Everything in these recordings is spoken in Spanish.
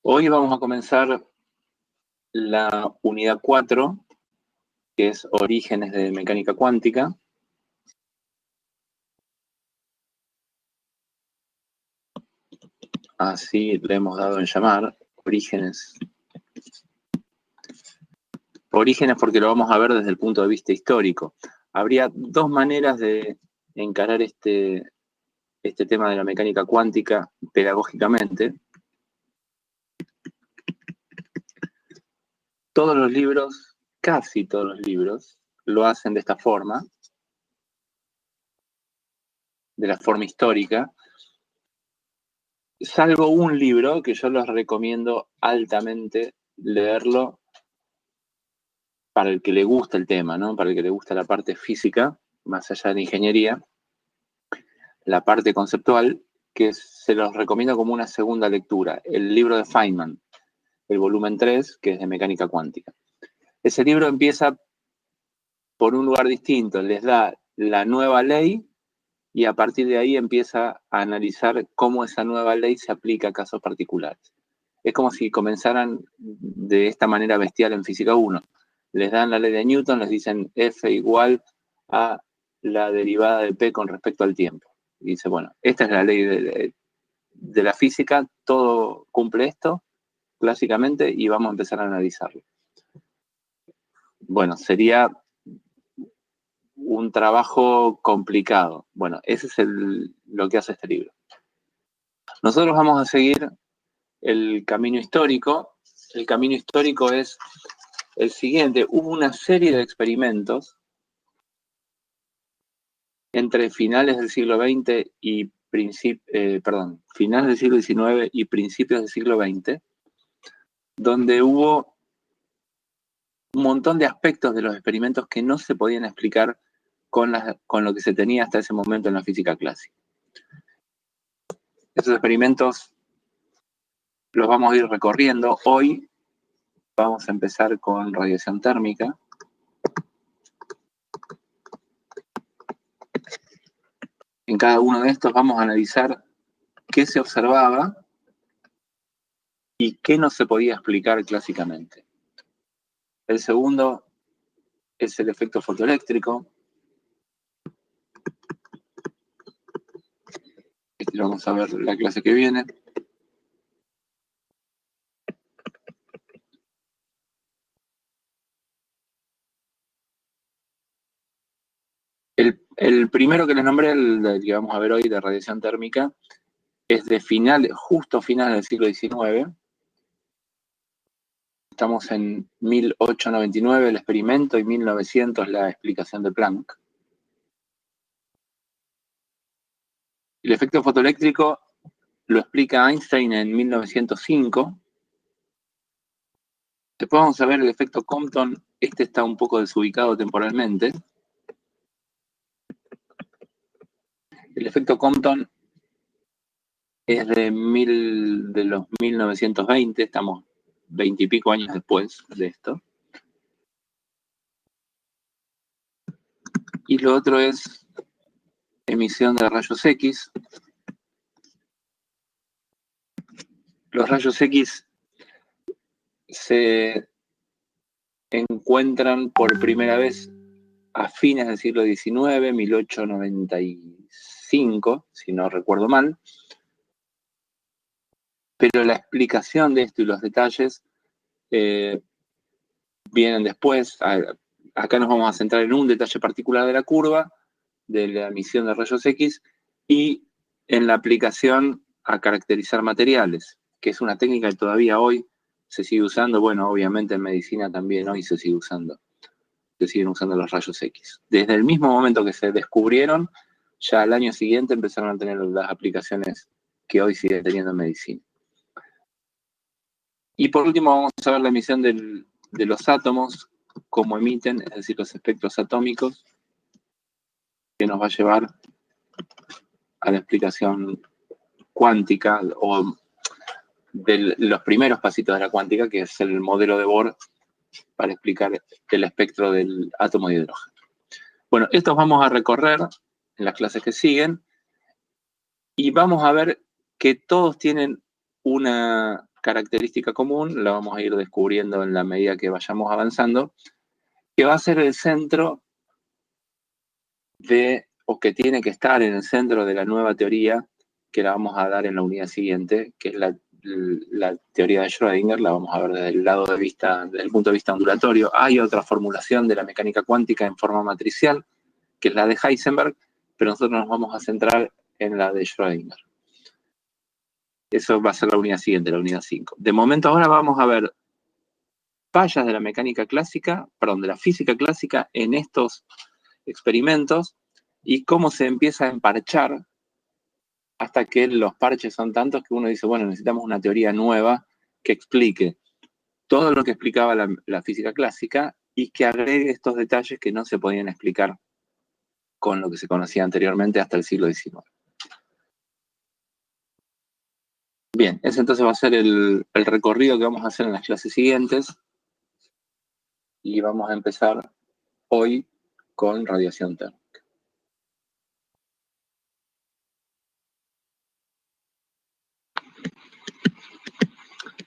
Hoy vamos a comenzar la unidad 4, que es Orígenes de Mecánica Cuántica. Así le hemos dado en llamar, Orígenes. Orígenes porque lo vamos a ver desde el punto de vista histórico. Habría dos maneras de encarar este tema de la mecánica cuántica pedagógicamente. Todos los libros, casi todos los libros, lo hacen de esta forma, de la forma histórica, salvo un libro que yo les recomiendo altamente leerlo para el que le gusta el tema, ¿no? Para el que le gusta la parte física, más allá de la ingeniería, la parte conceptual, que se los recomiendo como una segunda lectura, el libro de Feynman, el volumen 3, que es de mecánica cuántica. Ese libro empieza por un lugar distinto, les da la nueva ley y a partir de ahí empieza a analizar cómo esa nueva ley se aplica a casos particulares. Es como si comenzaran de esta manera bestial en física 1. Les dan la ley de Newton, les dicen F igual a la derivada de P con respecto al tiempo. Y dice, bueno, esta es la ley de la física, todo cumple esto, clásicamente, y vamos a empezar a analizarlo. Bueno, sería un trabajo complicado. Bueno, ese es lo que hace este libro. Nosotros vamos a seguir el camino histórico. El camino histórico es el siguiente. Hubo una serie de experimentos entre finales del siglo XX y finales del siglo XIX y principios del siglo XX, donde hubo un montón de aspectos de los experimentos que no se podían explicar con lo que se tenía hasta ese momento en la física clásica. Esos experimentos los vamos a ir recorriendo. Hoy vamos a empezar con radiación térmica. En cada uno de estos vamos a analizar qué se observaba y qué no se podía explicar clásicamente. El segundo es el efecto fotoeléctrico. Este lo vamos a ver la clase que viene. El primero que les nombré, el que vamos a ver hoy de radiación térmica, es de justo finales del siglo XIX. Estamos en 1899 el experimento y 1900 la explicación de Planck. El efecto fotoeléctrico lo explica Einstein en 1905. Después vamos a ver el efecto Compton. Este está un poco desubicado temporalmente. El efecto Compton es de los 1920, estamos 20 y pico años después de esto. Y lo otro es emisión de rayos X. Los rayos X se encuentran por primera vez a fines del siglo XIX, 1895, si no recuerdo mal. Pero la explicación de esto y los detalles vienen después. Acá nos vamos a centrar en un detalle particular de la curva, de la emisión de rayos X, y en la aplicación a caracterizar materiales, que es una técnica que todavía hoy se sigue usando. Bueno, obviamente en medicina también hoy se sigue usando. Se siguen usando los rayos X. Desde el mismo momento que se descubrieron, ya al año siguiente empezaron a tener las aplicaciones que hoy siguen teniendo en medicina. Y por último vamos a ver la emisión de los átomos, cómo emiten, es decir, los espectros atómicos, que nos va a llevar a la explicación cuántica o de los primeros pasitos de la cuántica, que es el modelo de Bohr para explicar el espectro del átomo de hidrógeno. Bueno, estos vamos a recorrer en las clases que siguen y vamos a ver que todos tienen una característica común, la vamos a ir descubriendo en la medida que vayamos avanzando, que va a ser el centro o que tiene que estar en el centro de la nueva teoría que la vamos a dar en la unidad siguiente, que es la teoría de Schrödinger. La vamos a ver desde desde el punto de vista ondulatorio. Hay otra formulación de la mecánica cuántica en forma matricial, que es la de Heisenberg, pero nosotros nos vamos a centrar en la de Schrödinger. Eso va a ser la unidad siguiente, la unidad 5. De momento ahora vamos a ver fallas de la mecánica clásica, perdón, de la física clásica en estos experimentos y cómo se empieza a emparchar hasta que los parches son tantos que uno dice, bueno, necesitamos una teoría nueva que explique todo lo que explicaba la física clásica y que agregue estos detalles que no se podían explicar con lo que se conocía anteriormente hasta el siglo XIX. Bien, ese entonces va a ser el recorrido que vamos a hacer en las clases siguientes y vamos a empezar hoy con radiación térmica.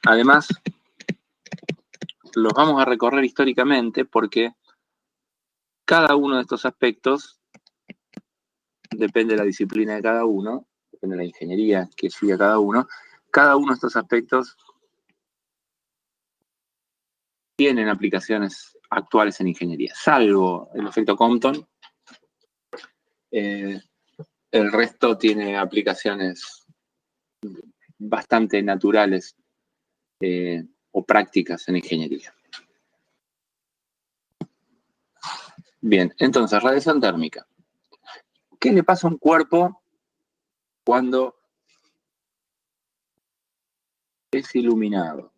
Además, los vamos a recorrer históricamente porque cada uno de estos aspectos depende de la disciplina de cada uno, depende de la ingeniería que siga cada uno de estos aspectos tienen aplicaciones actuales en ingeniería, salvo el efecto Compton. El resto tiene aplicaciones bastante naturales o prácticas en ingeniería. Bien, entonces, radiación térmica. ¿Qué le pasa a un cuerpo cuando es iluminado?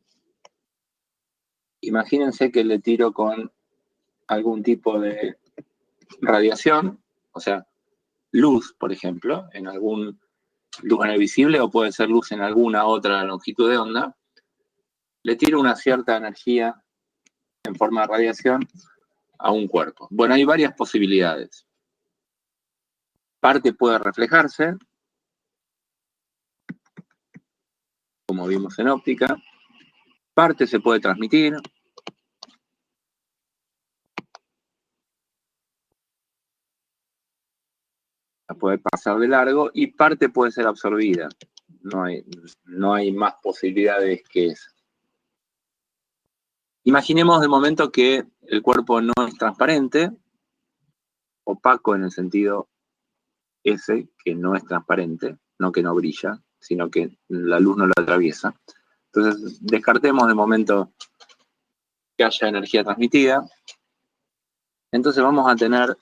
Imagínense que le tiro con algún tipo de radiación, o sea, luz, por ejemplo, en algún luz en el visible, o puede ser luz en alguna otra longitud de onda. Le tiro una cierta energía en forma de radiación a un cuerpo. Bueno, hay varias posibilidades. Parte puede reflejarse, como vimos en óptica. Parte se puede transmitir. La puede pasar de largo y parte puede ser absorbida. No hay más posibilidades que eso. Imaginemos de momento que el cuerpo no es transparente, opaco en el sentido ese, que no es transparente, no que no brilla, sino que la luz no lo atraviesa. Entonces, descartemos de momento que haya energía transmitida. Entonces vamos a tener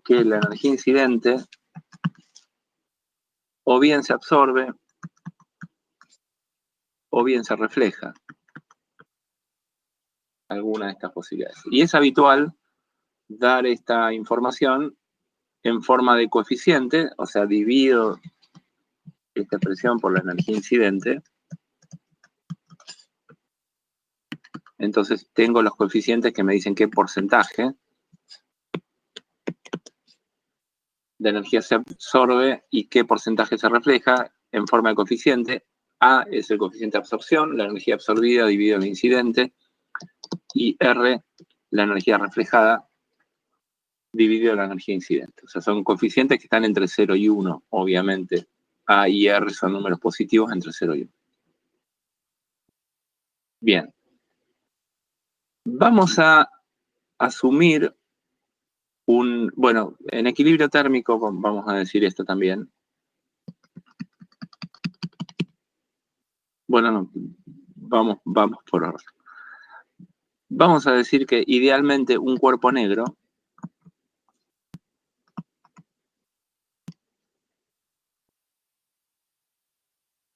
que la energía incidente o bien se absorbe o bien se refleja. Alguna de estas posibilidades. Y es habitual dar esta información en forma de coeficiente, o sea, divido esta expresión por la energía incidente. Entonces tengo los coeficientes que me dicen qué porcentaje de energía se absorbe y qué porcentaje se refleja en forma de coeficiente. A es el coeficiente de absorción, la energía absorbida dividido el incidente, y R, la energía reflejada dividido la energía incidente. O sea, son coeficientes que están entre 0 y 1, obviamente. A y R son números positivos entre 0 y 1. Bien. Vamos a asumir bueno, en equilibrio térmico vamos a decir esto también. Bueno, no, vamos por orden. Vamos a decir que idealmente un cuerpo negro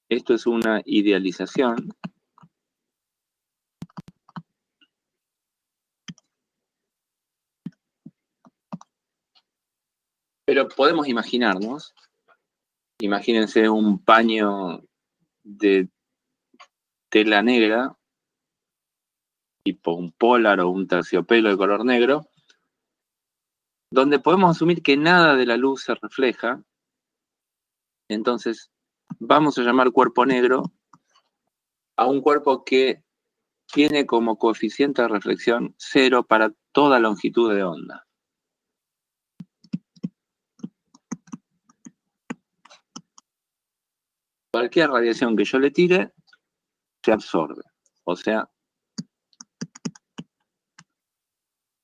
esto es una idealización, pero podemos imaginarnos, imagínense un paño de tela negra, tipo un polar o un terciopelo de color negro, donde podemos asumir que nada de la luz se refleja. Entonces, vamos a llamar cuerpo negro a un cuerpo que tiene como coeficiente de reflexión 0 para toda longitud de onda. Cualquier radiación que yo le tire se absorbe. O sea,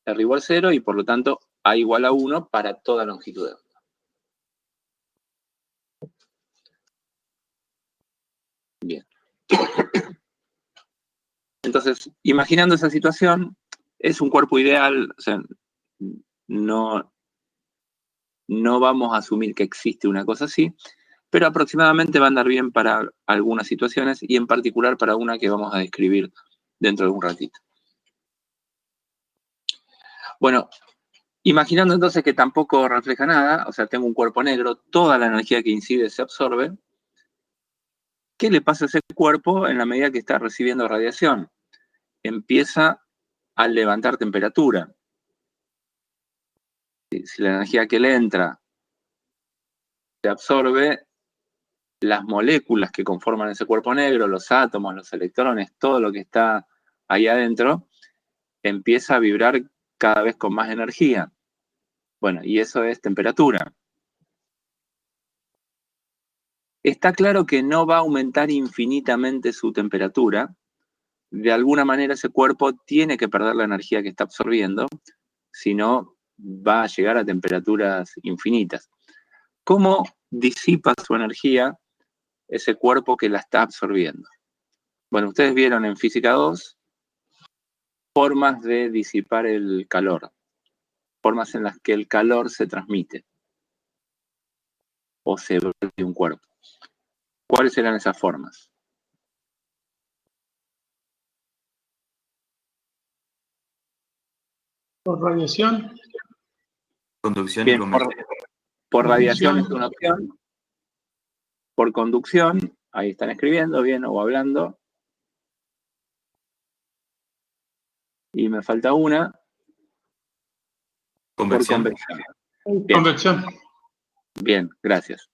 R igual 0 y por lo tanto A igual a 1 para toda longitud de onda. Bien. Entonces, imaginando esa situación, es un cuerpo ideal, o sea, no vamos a asumir que existe una cosa así, pero aproximadamente va a andar bien para algunas situaciones y en particular para una que vamos a describir dentro de un ratito. Bueno, imaginando entonces que tampoco refleja nada, o sea, tengo un cuerpo negro, toda la energía que incide se absorbe, ¿qué le pasa a ese cuerpo en la medida que está recibiendo radiación? Empieza a levantar temperatura. Si la energía que le entra se absorbe, las moléculas que conforman ese cuerpo negro, los átomos, los electrones, todo lo que está ahí adentro, empieza a vibrar cada vez con más energía. Bueno, y eso es temperatura. Está claro que no va a aumentar infinitamente su temperatura. De alguna manera ese cuerpo tiene que perder la energía que está absorbiendo, si no va a llegar a temperaturas infinitas. ¿Cómo disipa su energía ese cuerpo que la está absorbiendo? Bueno, ustedes vieron en Física 2 formas de disipar el calor, formas en las que el calor se transmite o se ve de un cuerpo. ¿Cuáles eran esas formas? Por radiación. Conducción Bien, y convección. por radiación es una opción. Por conducción, ahí están escribiendo bien o hablando. Y me falta una. Convección. Por convección. Bien. Convección. Bien, gracias.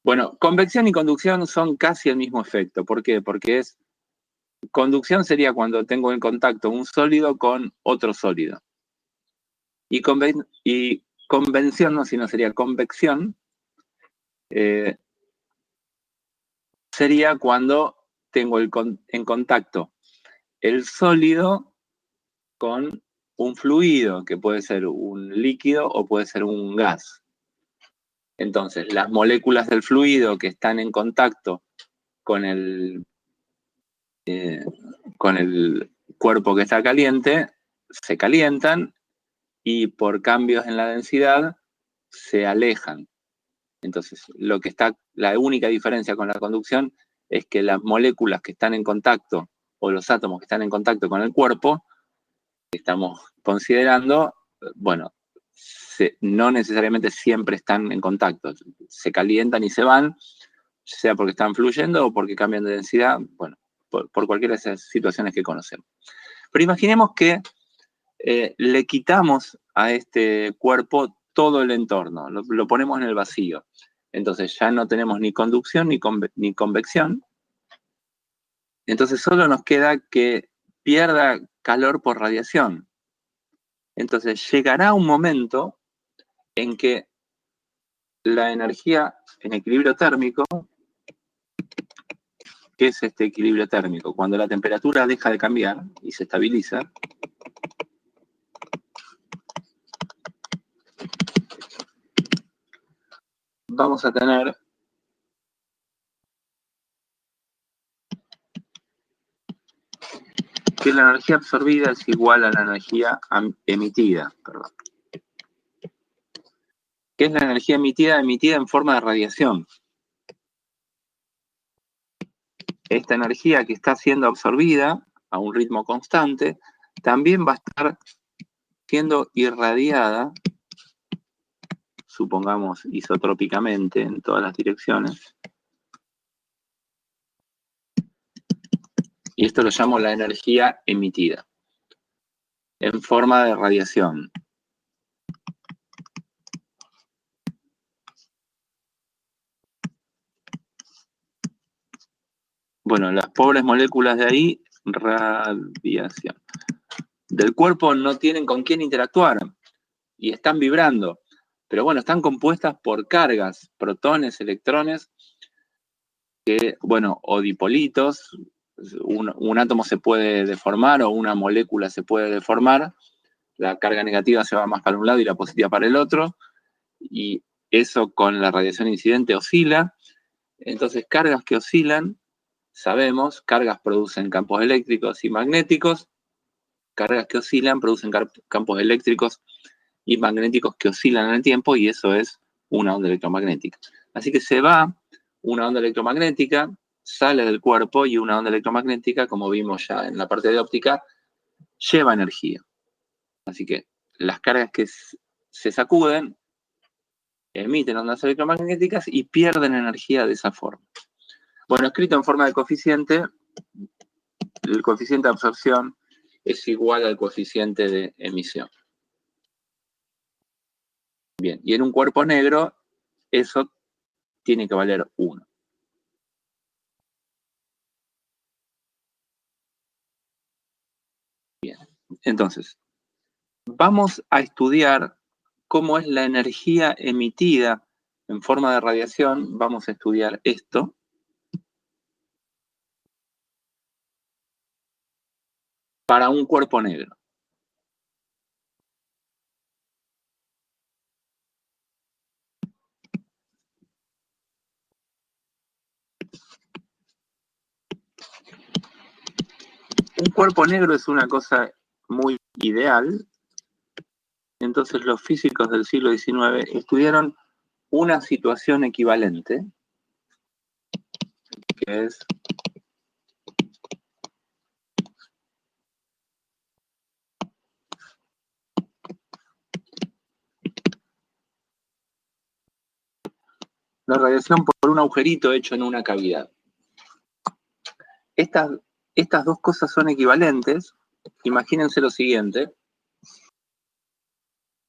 Bueno, convección y conducción son casi el mismo efecto. ¿Por qué? Porque conducción sería cuando tengo en contacto un sólido con otro sólido. Y convención, no, sino sería convección, sería cuando tengo en contacto el sólido con un fluido, que puede ser un líquido o puede ser un gas. Entonces, las moléculas del fluido que están en contacto con el cuerpo que está caliente, se calientan y por cambios en la densidad se alejan. Entonces, la única diferencia con la conducción es que las moléculas que están en contacto o los átomos que están en contacto con el cuerpo que estamos considerando, bueno, no necesariamente siempre están en contacto. Se calientan y se van, sea porque están fluyendo o porque cambian de densidad, bueno, por cualquiera de esas situaciones que conocemos. Pero imaginemos que le quitamos a este cuerpo todo el entorno, lo ponemos en el vacío. Entonces ya no tenemos ni conducción ni convección. Entonces solo nos queda que pierda calor por radiación. Entonces llegará un momento en que la energía en equilibrio térmico, ¿qué es este equilibrio térmico? Cuando la temperatura deja de cambiar y se estabiliza, vamos a tener que la energía absorbida es igual a la energía emitida. Perdón. ¿Qué es la energía emitida? Emitida en forma de radiación. Esta energía que está siendo absorbida a un ritmo constante también va a estar siendo irradiada, supongamos isotrópicamente en todas las direcciones. Y esto lo llamo la energía emitida, en forma de radiación. Bueno, las pobres moléculas de ahí, radiación. Del cuerpo no tienen con quién interactuar y están vibrando. Pero bueno, están compuestas por cargas, protones, electrones, que, bueno, o dipolitos, un átomo se puede deformar o una molécula se puede deformar, la carga negativa se va más para un lado y la positiva para el otro, y eso con la radiación incidente oscila. Entonces, cargas que oscilan, sabemos, cargas producen campos eléctricos y magnéticos, cargas que oscilan producen campos eléctricos y magnéticos que oscilan en el tiempo, y eso es una onda electromagnética. Así que se va una onda electromagnética, sale del cuerpo, y una onda electromagnética, como vimos ya en la parte de óptica, lleva energía. Así que las cargas que se sacuden emiten ondas electromagnéticas y pierden energía de esa forma. Bueno, escrito en forma de coeficiente, el coeficiente de absorción es igual al coeficiente de emisión. Bien, y en un cuerpo negro eso tiene que valer 1. Bien, entonces, vamos a estudiar cómo es la energía emitida en forma de radiación. Vamos a estudiar esto. Para un cuerpo negro. Un cuerpo negro es una cosa muy ideal. Entonces los físicos del siglo XIX estudiaron una situación equivalente, que es la radiación por un agujerito hecho en una cavidad. Estas dos cosas son equivalentes. Imagínense lo siguiente.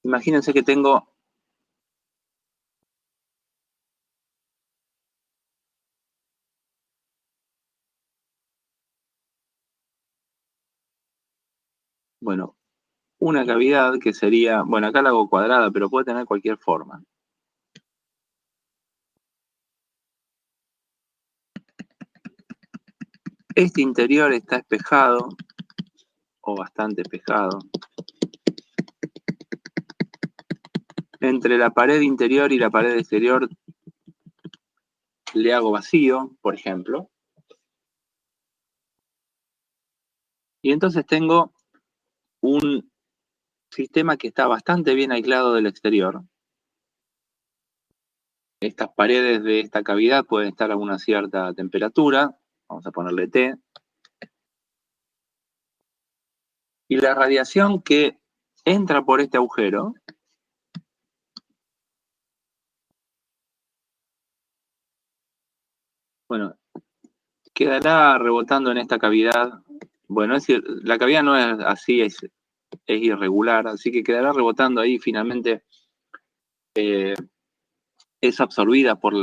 Imagínense que tengo una cavidad que sería, bueno, acá la hago cuadrada, pero puede tener cualquier forma. Este interior está espejado, o bastante espejado. Entre la pared interior y la pared exterior le hago vacío, por ejemplo. Y entonces tengo un sistema que está bastante bien aislado del exterior. Estas paredes de esta cavidad pueden estar a una cierta temperatura. Vamos a ponerle T. Y la radiación que entra por este agujero quedará rebotando en esta cavidad. Bueno, es decir, la cavidad no es así, es irregular, así que quedará rebotando ahí. Finalmente es absorbida por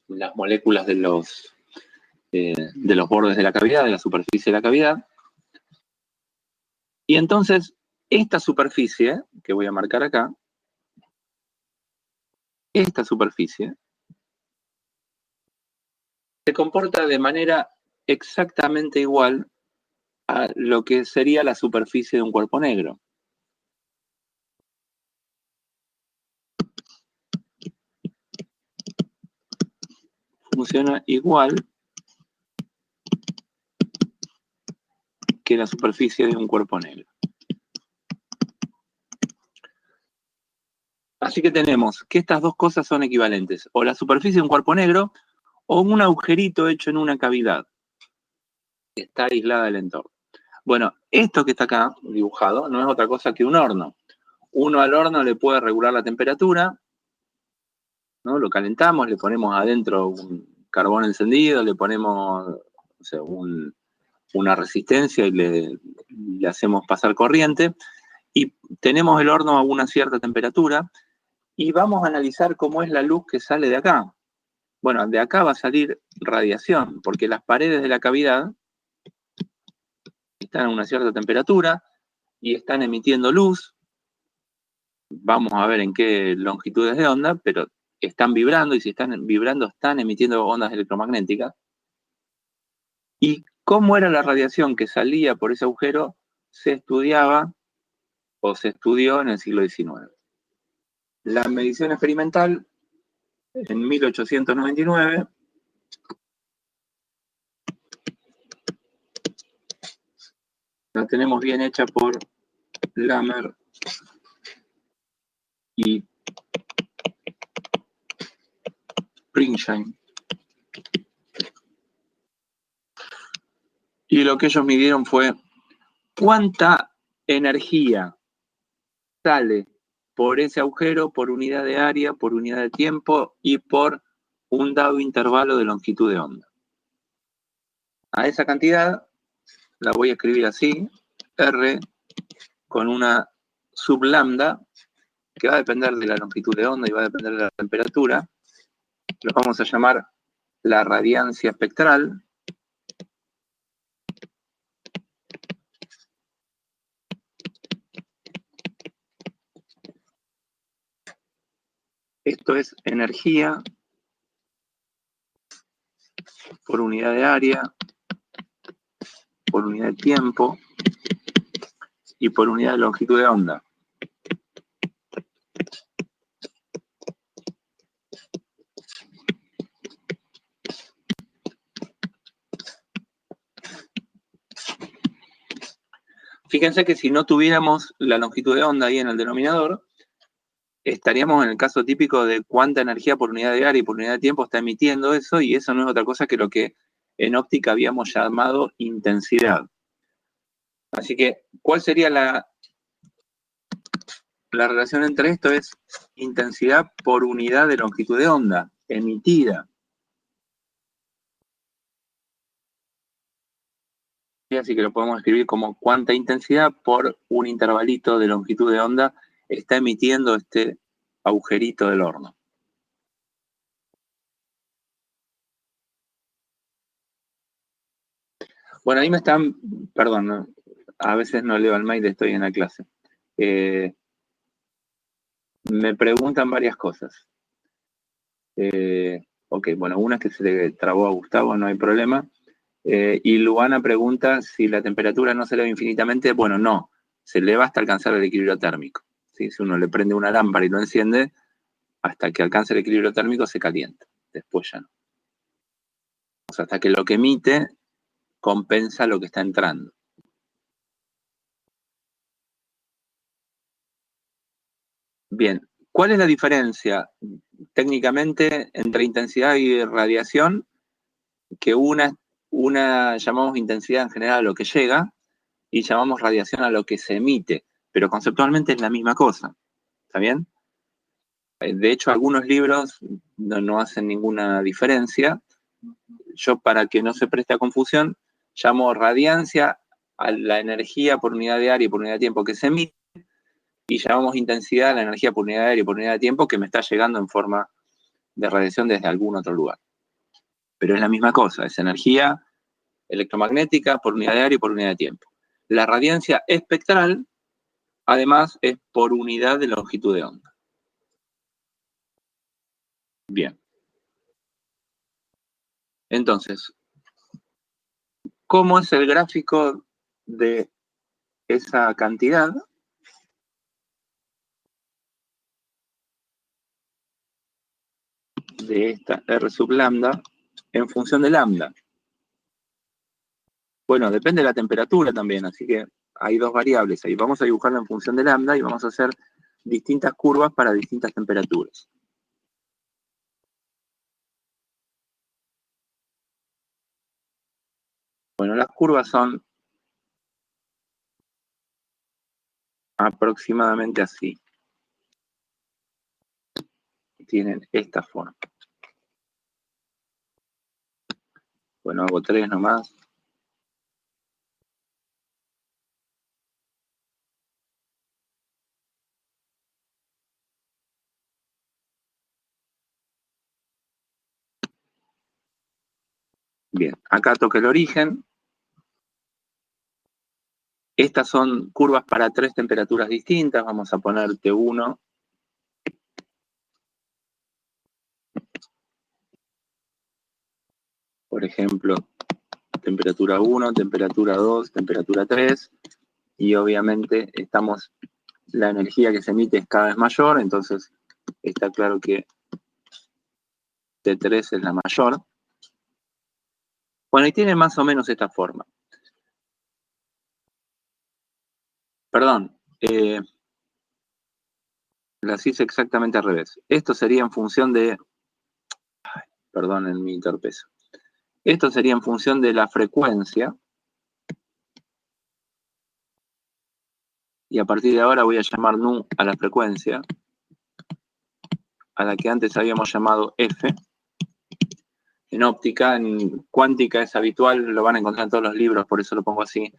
las moléculas de los bordes de la cavidad, de la superficie de la cavidad. Y entonces, esta superficie, que voy a marcar acá, esta superficie, se comporta de manera exactamente igual a lo que sería la superficie de un cuerpo negro. Funciona igual que la superficie de un cuerpo negro. Así que tenemos que estas dos cosas son equivalentes, o la superficie de un cuerpo negro o un agujerito hecho en una cavidad que está aislada del entorno. Bueno, esto que está acá dibujado no es otra cosa que un horno. Uno al horno le puede regular la temperatura, ¿no? Lo calentamos, le ponemos adentro un carbón encendido, le ponemos, o sea, una resistencia y le hacemos pasar corriente, y tenemos el horno a una cierta temperatura, y vamos a analizar cómo es la luz que sale de acá. Bueno, de acá va a salir radiación, porque las paredes de la cavidad están a una cierta temperatura y están emitiendo luz. Vamos a ver en qué longitudes de onda, pero están vibrando, y si están vibrando están emitiendo ondas electromagnéticas. Y cómo era la radiación que salía por ese agujero se estudiaba o se estudió en el siglo XIX. La medición experimental en 1899 la tenemos bien hecha por Lamer y Pringsheim. Y lo que ellos midieron fue cuánta energía sale por ese agujero, por unidad de área, por unidad de tiempo y por un dado intervalo de longitud de onda. A esa cantidad la voy a escribir así, R con una sublambda, que va a depender de la longitud de onda y va a depender de la temperatura. Lo vamos a llamar la radiancia espectral. Esto es energía por unidad de área, por unidad de tiempo y por unidad de longitud de onda. Fíjense que si no tuviéramos la longitud de onda ahí en el denominador, estaríamos en el caso típico de cuánta energía por unidad de área y por unidad de tiempo está emitiendo eso, y eso no es otra cosa que lo que en óptica habíamos llamado intensidad. Así que, ¿cuál sería la relación entre esto? Es intensidad por unidad de longitud de onda emitida. Así que lo podemos escribir como cuánta intensidad por un intervalito de longitud de onda está emitiendo este agujerito del horno. Bueno, ahí me están, perdón, a veces no leo el mail, estoy en la clase. Me preguntan varias cosas. Ok, bueno, una es que se le trabó a Gustavo, no hay problema. Y Luana pregunta si la temperatura no se eleva infinitamente. Bueno, no, se eleva hasta alcanzar el equilibrio térmico. ¿Sí? Si uno le prende una lámpara y lo enciende, hasta que alcance el equilibrio térmico se calienta. Después ya no. O sea, hasta que lo que emite compensa lo que está entrando. Bien, ¿cuál es la diferencia técnicamente entre intensidad y radiación? Que una llamamos intensidad en general a lo que llega y llamamos radiación a lo que se emite, pero conceptualmente es la misma cosa. ¿Está bien? De hecho, algunos libros no hacen ninguna diferencia. Yo, para que no se preste a confusión, llamo radiancia a la energía por unidad de área y por unidad de tiempo que se emite, y llamamos intensidad a la energía por unidad de área y por unidad de tiempo que me está llegando en forma de radiación desde algún otro lugar. Pero es la misma cosa, es energía electromagnética por unidad de área y por unidad de tiempo. La radiancia espectral, además, es por unidad de longitud de onda. Bien. Entonces, ¿cómo es el gráfico de esa cantidad? De esta R sub lambda en función de lambda. Bueno, depende de la temperatura también, así que hay dos variables ahí. Vamos a dibujarla en función de lambda y vamos a hacer distintas curvas para distintas temperaturas. Bueno, las curvas son aproximadamente así. Tienen esta forma. Bueno, hago 3 nomás. Bien, acá toca el origen. Estas son curvas para 3 temperaturas distintas. Vamos a poner T1. Por ejemplo, temperatura 1, temperatura 2, temperatura 3. Y obviamente la energía que se emite es cada vez mayor, entonces está claro que T3 es la mayor. Bueno, y tiene más o menos esta forma. Perdón, las hice exactamente al revés. Esto sería en función de... Perdonen mi torpeza. Esto sería en función de la frecuencia. Y a partir de ahora voy a llamar nu a la frecuencia, a la que antes habíamos llamado f. En óptica, en cuántica es habitual, lo van a encontrar en todos los libros, por eso lo pongo así,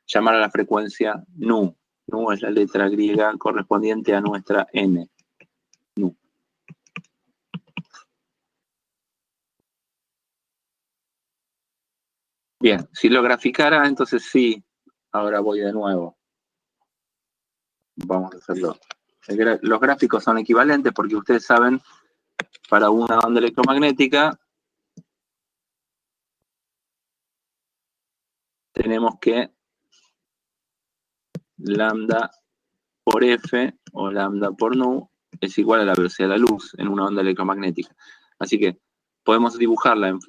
llamar a la frecuencia nu. Nu es la letra griega correspondiente a nuestra n. Nu. Bien, si lo graficara, entonces sí, ahora voy de nuevo. Vamos a hacerlo. Los gráficos son equivalentes porque ustedes saben, para una onda electromagnética, tenemos que lambda por f o lambda por nu es igual a la velocidad de la luz en una onda electromagnética. Así que podemos dibujarla en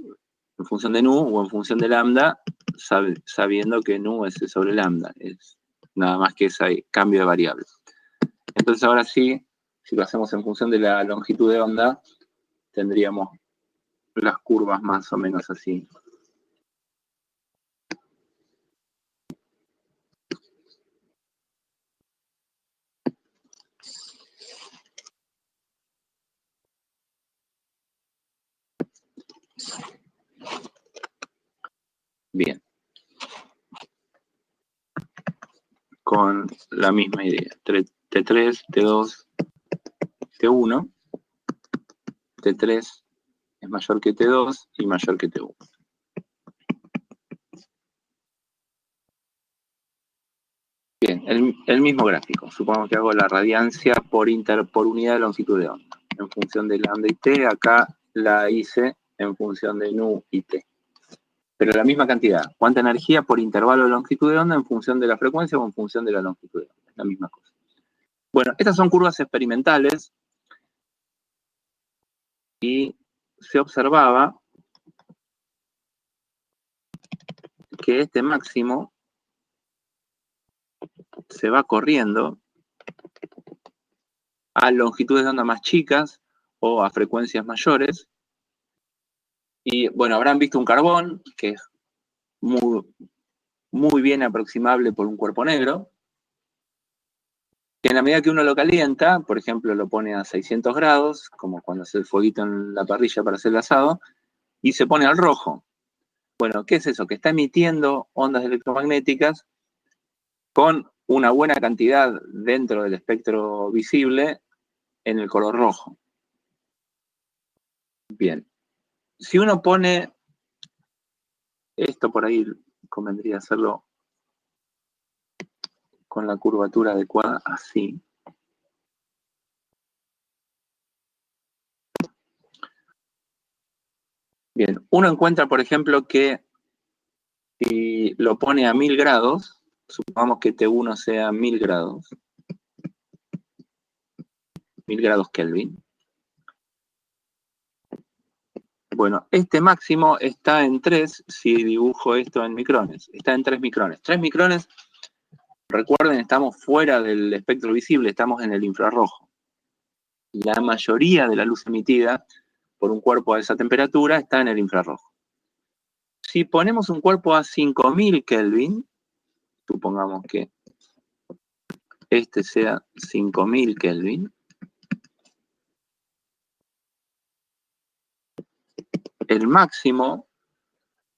función de nu o en función de lambda, sabiendo que nu es sobre lambda. Es nada más que ese cambio de variable. Entonces ahora sí, si lo hacemos en función de la longitud de onda, tendríamos las curvas más o menos así. Bien. Con la misma idea. T3, T2, T1. T3 es mayor que T2 y mayor que T1. Bien, el mismo gráfico. Supongamos que hago la radiancia por unidad de longitud de onda. En función de lambda y t, acá la hice en función de nu y t. Pero la misma cantidad. ¿Cuánta energía por intervalo de longitud de onda en función de la frecuencia o en función de la longitud de onda? Es la misma cosa. Bueno, estas son curvas experimentales y se observaba que este máximo se va corriendo a longitudes de onda más chicas o a frecuencias mayores. Y bueno, habrán visto un carbón que es muy bien aproximable por un cuerpo negro, que en la medida que uno lo calienta, por ejemplo, lo pone a 600 grados, como cuando hace el fueguito en la parrilla para hacer el asado, y se pone al rojo. Bueno, ¿qué es eso? Que está emitiendo ondas electromagnéticas con una buena cantidad dentro del espectro visible en el color rojo. Bien. Si uno pone esto por ahí, convendría hacerlo con la curvatura adecuada, así. Bien, uno encuentra, por ejemplo, que si lo pone a 1000 grados, supongamos que T1 sea 1000 grados, 1000 grados Kelvin. Bueno, este máximo está en 3, si dibujo esto en micrones, está en 3 micrones. 3 micrones, recuerden, estamos fuera del espectro visible, estamos en el infrarrojo. La mayoría de la luz emitida por un cuerpo a esa temperatura está en el infrarrojo. Si ponemos un cuerpo a 5000 Kelvin, supongamos que este sea 5000 Kelvin, el máximo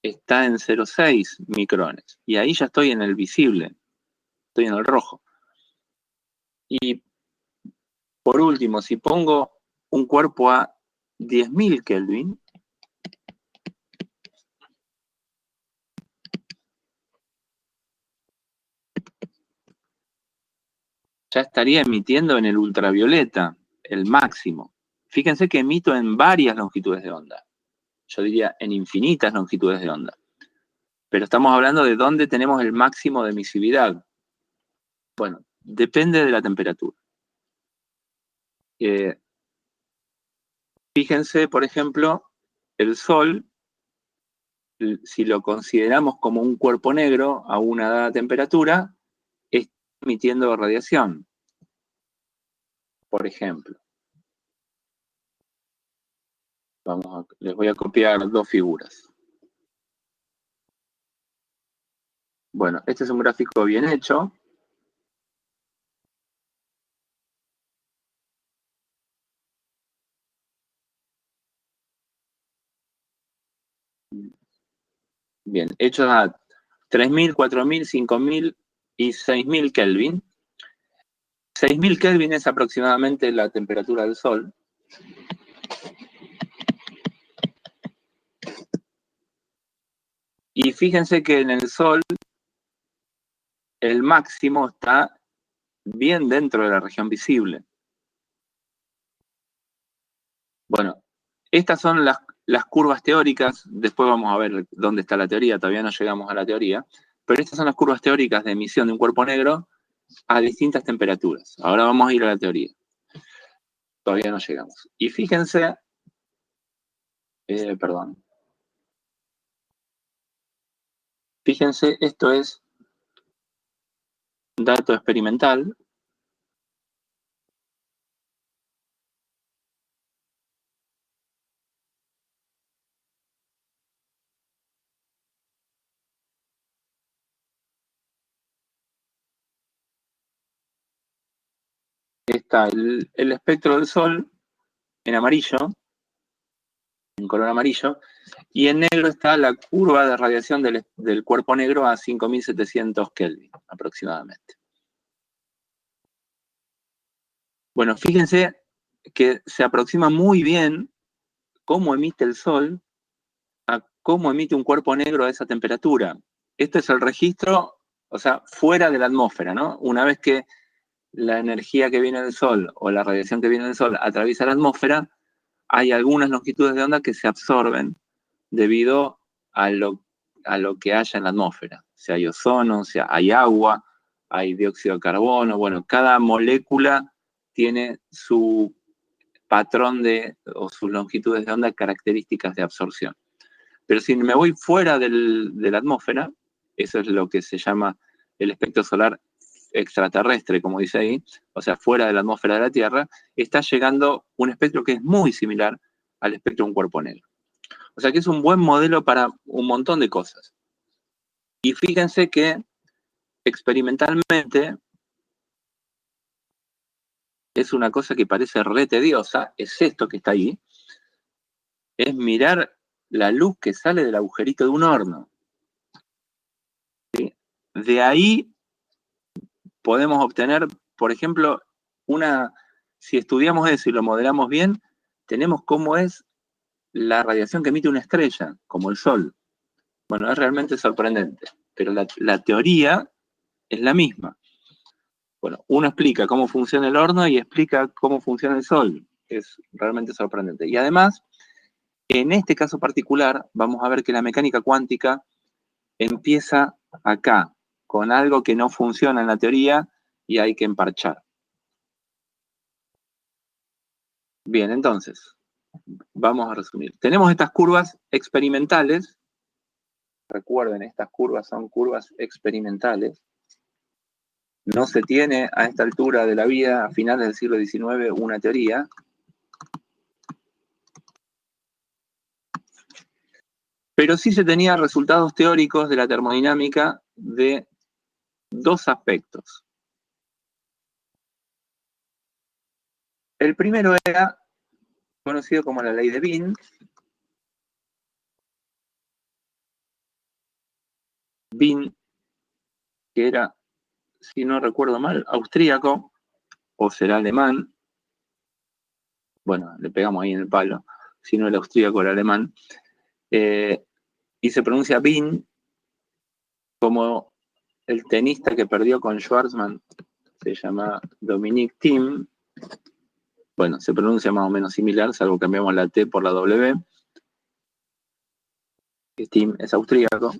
está en 0,6 micrones. Y ahí ya estoy en el visible, estoy en el rojo. Y por último, si pongo un cuerpo a 10.000 Kelvin, ya estaría emitiendo en el ultravioleta, el máximo. Fíjense que emito en varias longitudes de onda. Yo diría en infinitas longitudes de onda. Pero estamos hablando de dónde tenemos el máximo de emisividad. Bueno, depende de la temperatura. Fíjense, por ejemplo, el Sol, si lo consideramos como un cuerpo negro a una dada temperatura, está emitiendo radiación. Por ejemplo, les voy a copiar dos figuras. Bueno, este es un gráfico bien hecho. Bien, hechos a 3.000, 4.000, 5.000 y 6.000 Kelvin. 6.000 Kelvin es aproximadamente la temperatura del Sol. Y fíjense que en el Sol el máximo está bien dentro de la región visible. Bueno, estas son las curvas teóricas. Después vamos a ver dónde está la teoría. Todavía no llegamos a la teoría. Pero estas son las curvas teóricas de emisión de un cuerpo negro a distintas temperaturas. Ahora vamos a ir a la teoría. Todavía no llegamos. Y fíjense, perdón. Fíjense, esto es dato experimental. Está el espectro del Sol en amarillo, en color amarillo, y en negro está la curva de radiación del cuerpo negro a 5.700 Kelvin aproximadamente. Bueno, fíjense que se aproxima muy bien cómo emite el Sol a cómo emite un cuerpo negro a esa temperatura. Este es el registro, o sea, fuera de la atmósfera, ¿no? Una vez que la energía que viene del Sol o la radiación que viene del Sol atraviesa la atmósfera, hay algunas longitudes de onda que se absorben debido a lo que haya en la atmósfera. Si hay ozono, si hay agua, hay dióxido de carbono. Bueno, cada molécula tiene su patrón o sus longitudes de onda características de absorción. Pero si me voy fuera de la atmósfera, eso es lo que se llama el espectro solar extraterrestre, como dice ahí, o sea, fuera de la atmósfera de la Tierra, está llegando un espectro que es muy similar al espectro de un cuerpo negro. O sea que es un buen modelo para un montón de cosas. Y fíjense que experimentalmente es una cosa que parece re tediosa, es esto que está ahí, es mirar la luz que sale del agujerito de un horno. ¿Sí? De ahí podemos obtener, por ejemplo, si estudiamos eso y lo modelamos bien, tenemos cómo es la radiación que emite una estrella, como el Sol. Bueno, es realmente sorprendente, pero la teoría es la misma. Bueno, uno explica cómo funciona el horno y explica cómo funciona el Sol. Es realmente sorprendente. Y además, en este caso particular, vamos a ver que la mecánica cuántica empieza acá, con algo que no funciona en la teoría y hay que emparchar. Bien, entonces, vamos a resumir. Tenemos estas curvas experimentales. Recuerden, estas curvas son curvas experimentales. No se tiene a esta altura de la vida, a finales del siglo XIX, una teoría. Pero sí se tenían resultados teóricos de la termodinámica de dos aspectos. El primero era conocido como la ley de Wien. Wien, que era, si no recuerdo mal, austríaco, o será alemán. Bueno, le pegamos ahí en el palo. Si no era austríaco, era alemán. Y se pronuncia Wien como el tenista que perdió con Schwarzman se llama Dominique Thiem. Bueno, se pronuncia más o menos similar, salvo que cambiamos la T por la W. Thiem es austríaco.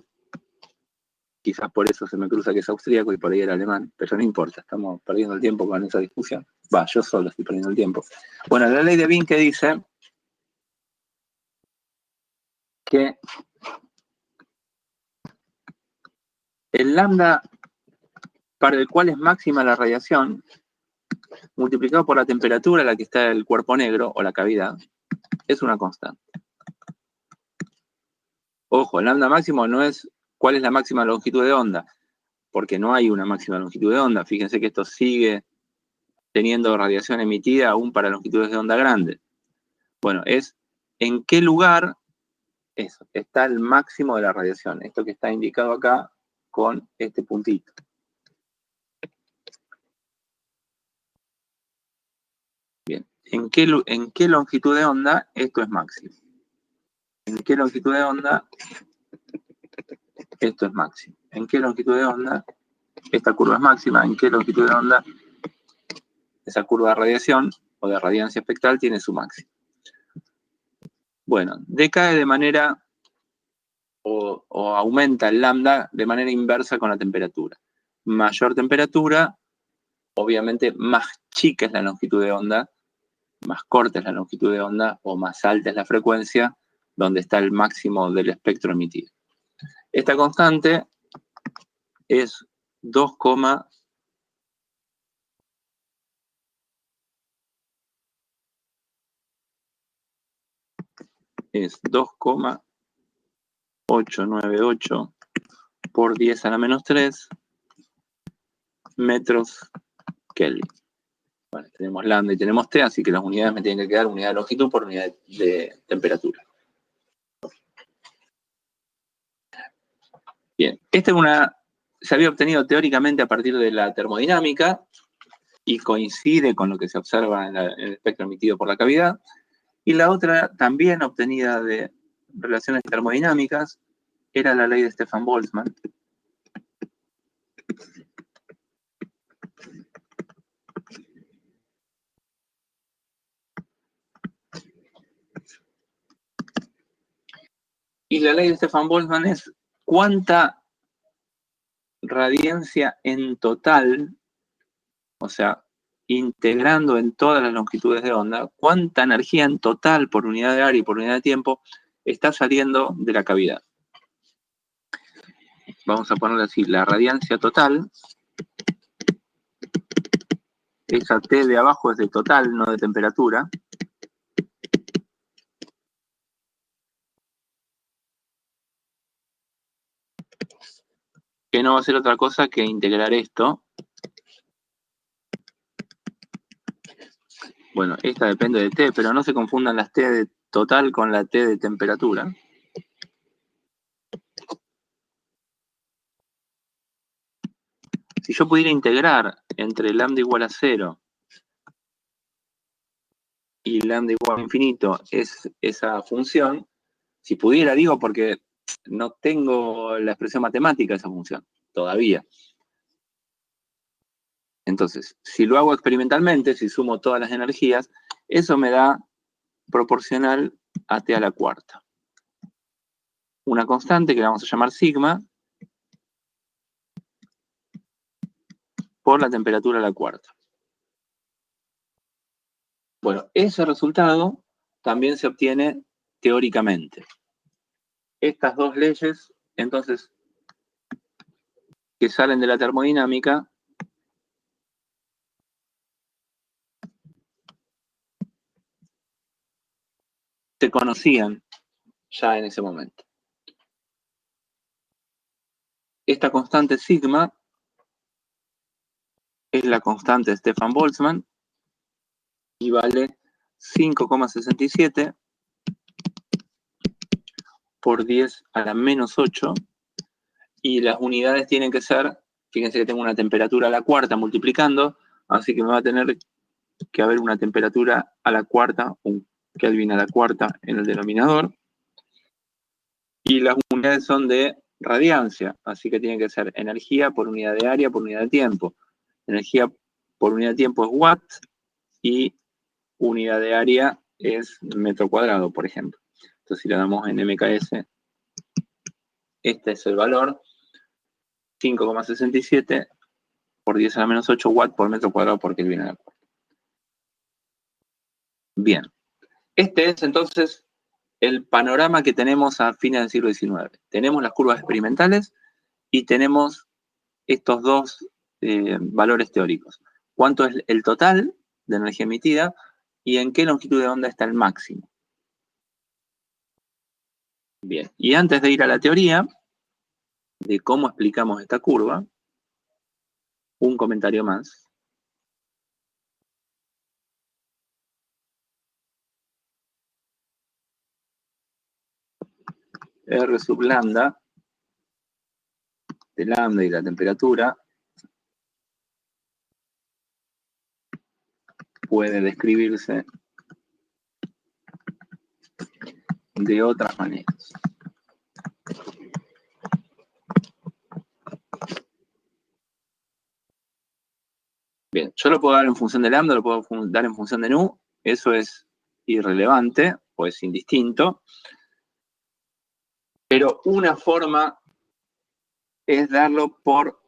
Quizás por eso se me cruza que es austríaco y por ahí era alemán, pero no importa, estamos perdiendo el tiempo con esa discusión. Yo solo estoy perdiendo el tiempo. Bueno, la ley de Vincke dice que el lambda para el cual es máxima la radiación, multiplicado por la temperatura a la que está el cuerpo negro o la cavidad, es una constante. Ojo, el lambda máximo no es cuál es la máxima longitud de onda, porque no hay una máxima longitud de onda. Fíjense que esto sigue teniendo radiación emitida aún para longitudes de onda grandes. Bueno, es en qué lugar está el máximo de la radiación. Esto que está indicado acá con este puntito. Bien, ¿en qué longitud de onda esto es máximo? ¿En qué longitud de onda esto es máximo? ¿En qué longitud de onda esta curva es máxima? ¿En qué longitud de onda esa curva de radiación o de radiancia espectral tiene su máximo? Bueno, decae de manera o aumenta el lambda de manera inversa con la temperatura. Mayor temperatura, obviamente más chica es la longitud de onda, más corta es la longitud de onda o más alta es la frecuencia donde está el máximo del espectro emitido. Esta constante es 2,898 por 10 a la menos 3 metros Kelvin. Bueno, tenemos lambda y tenemos T, así que las unidades me tienen que quedar unidad de longitud por unidad de temperatura. Bien, se había obtenido teóricamente a partir de la termodinámica y coincide con lo que se observa en el espectro emitido por la cavidad. Y la otra, también obtenida de relaciones termodinámicas, era la ley de Stefan-Boltzmann. Y la ley de Stefan-Boltzmann es cuánta radiencia en total, o sea, integrando en todas las longitudes de onda, cuánta energía en total por unidad de área y por unidad de tiempo está saliendo de la cavidad. Vamos a ponerle así, la radiancia total, esa T de abajo es de total, no de temperatura. Que no va a ser otra cosa que integrar esto. Bueno, esta depende de T, pero no se confundan las T de total con la T de temperatura. Si yo pudiera integrar entre lambda igual a 0 y lambda igual a infinito esa función, si pudiera, digo, porque no tengo la expresión matemática de esa función todavía. Entonces, si lo hago experimentalmente, si sumo todas las energías, eso me da proporcional a T a la cuarta. Una constante que la vamos a llamar sigma por la temperatura a la cuarta. Bueno, ese resultado también se obtiene teóricamente. Estas dos leyes, entonces, que salen de la termodinámica, se conocían ya en ese momento. Esta constante sigma es la constante de Stefan-Boltzmann y vale 5,67 por 10 a la menos 8 y las unidades tienen que ser, fíjense que tengo una temperatura a la cuarta multiplicando, así que me va a tener que haber una temperatura a la cuarta, un Kelvin a la cuarta en el denominador, y las unidades son de radiancia, así que tiene que ser energía por unidad de área por unidad de tiempo. Energía por unidad de tiempo es watt y unidad de área es metro cuadrado, por ejemplo. Entonces, si le damos en MKS, este es el valor, 5,67 por 10 a la menos 8 watts por metro cuadrado por Kelvin a la cuarta. Bien. Este es entonces el panorama que tenemos a fines del siglo XIX. Tenemos las curvas experimentales y tenemos estos dos valores teóricos. ¿Cuánto es el total de energía emitida y en qué longitud de onda está el máximo? Bien, y antes de ir a la teoría de cómo explicamos esta curva, un comentario más. R sub lambda, de lambda y la temperatura, puede describirse de otras maneras. Bien, yo lo puedo dar en función de lambda, lo puedo dar en función de nu, eso es irrelevante o es indistinto, pero una forma es darlo por,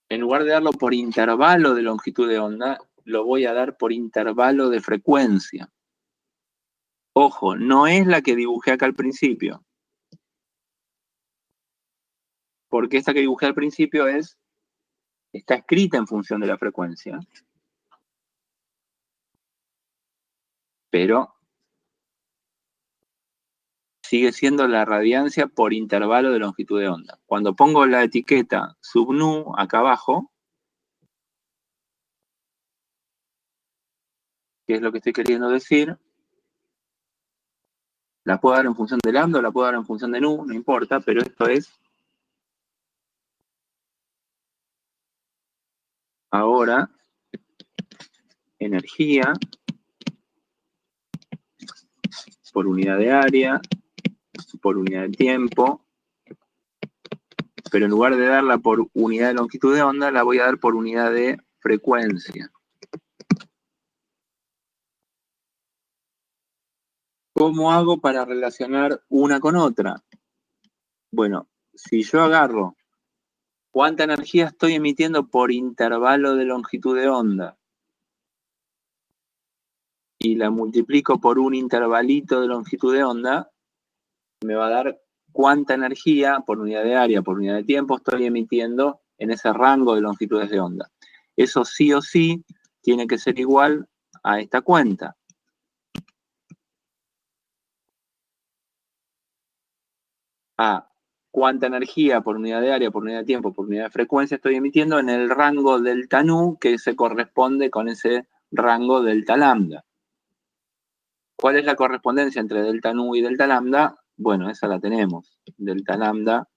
en lugar de darlo por intervalo de longitud de onda, lo voy a dar por intervalo de frecuencia. Ojo, no es la que dibujé acá al principio, porque esta que dibujé al principio está escrita en función de la frecuencia, pero sigue siendo la radiancia por intervalo de longitud de onda. Cuando pongo la etiqueta sub nu acá abajo, ¿qué es lo que estoy queriendo decir? La puedo dar en función de lambda o la puedo dar en función de nu, no importa, pero esto es ahora energía por unidad de área, por unidad de tiempo, pero en lugar de darla por unidad de longitud de onda, la voy a dar por unidad de frecuencia. ¿Cómo hago para relacionar una con otra? Bueno, si yo agarro cuánta energía estoy emitiendo por intervalo de longitud de onda y la multiplico por un intervalito de longitud de onda, me va a dar cuánta energía por unidad de área, por unidad de tiempo estoy emitiendo en ese rango de longitudes de onda. Eso sí o sí tiene que ser igual a esta cuenta. A cuánta energía por unidad de área, por unidad de tiempo, por unidad de frecuencia estoy emitiendo en el rango delta nu que se corresponde con ese rango delta lambda. ¿Cuál es la correspondencia entre delta nu y delta lambda? Bueno, esa la tenemos. Delta lambda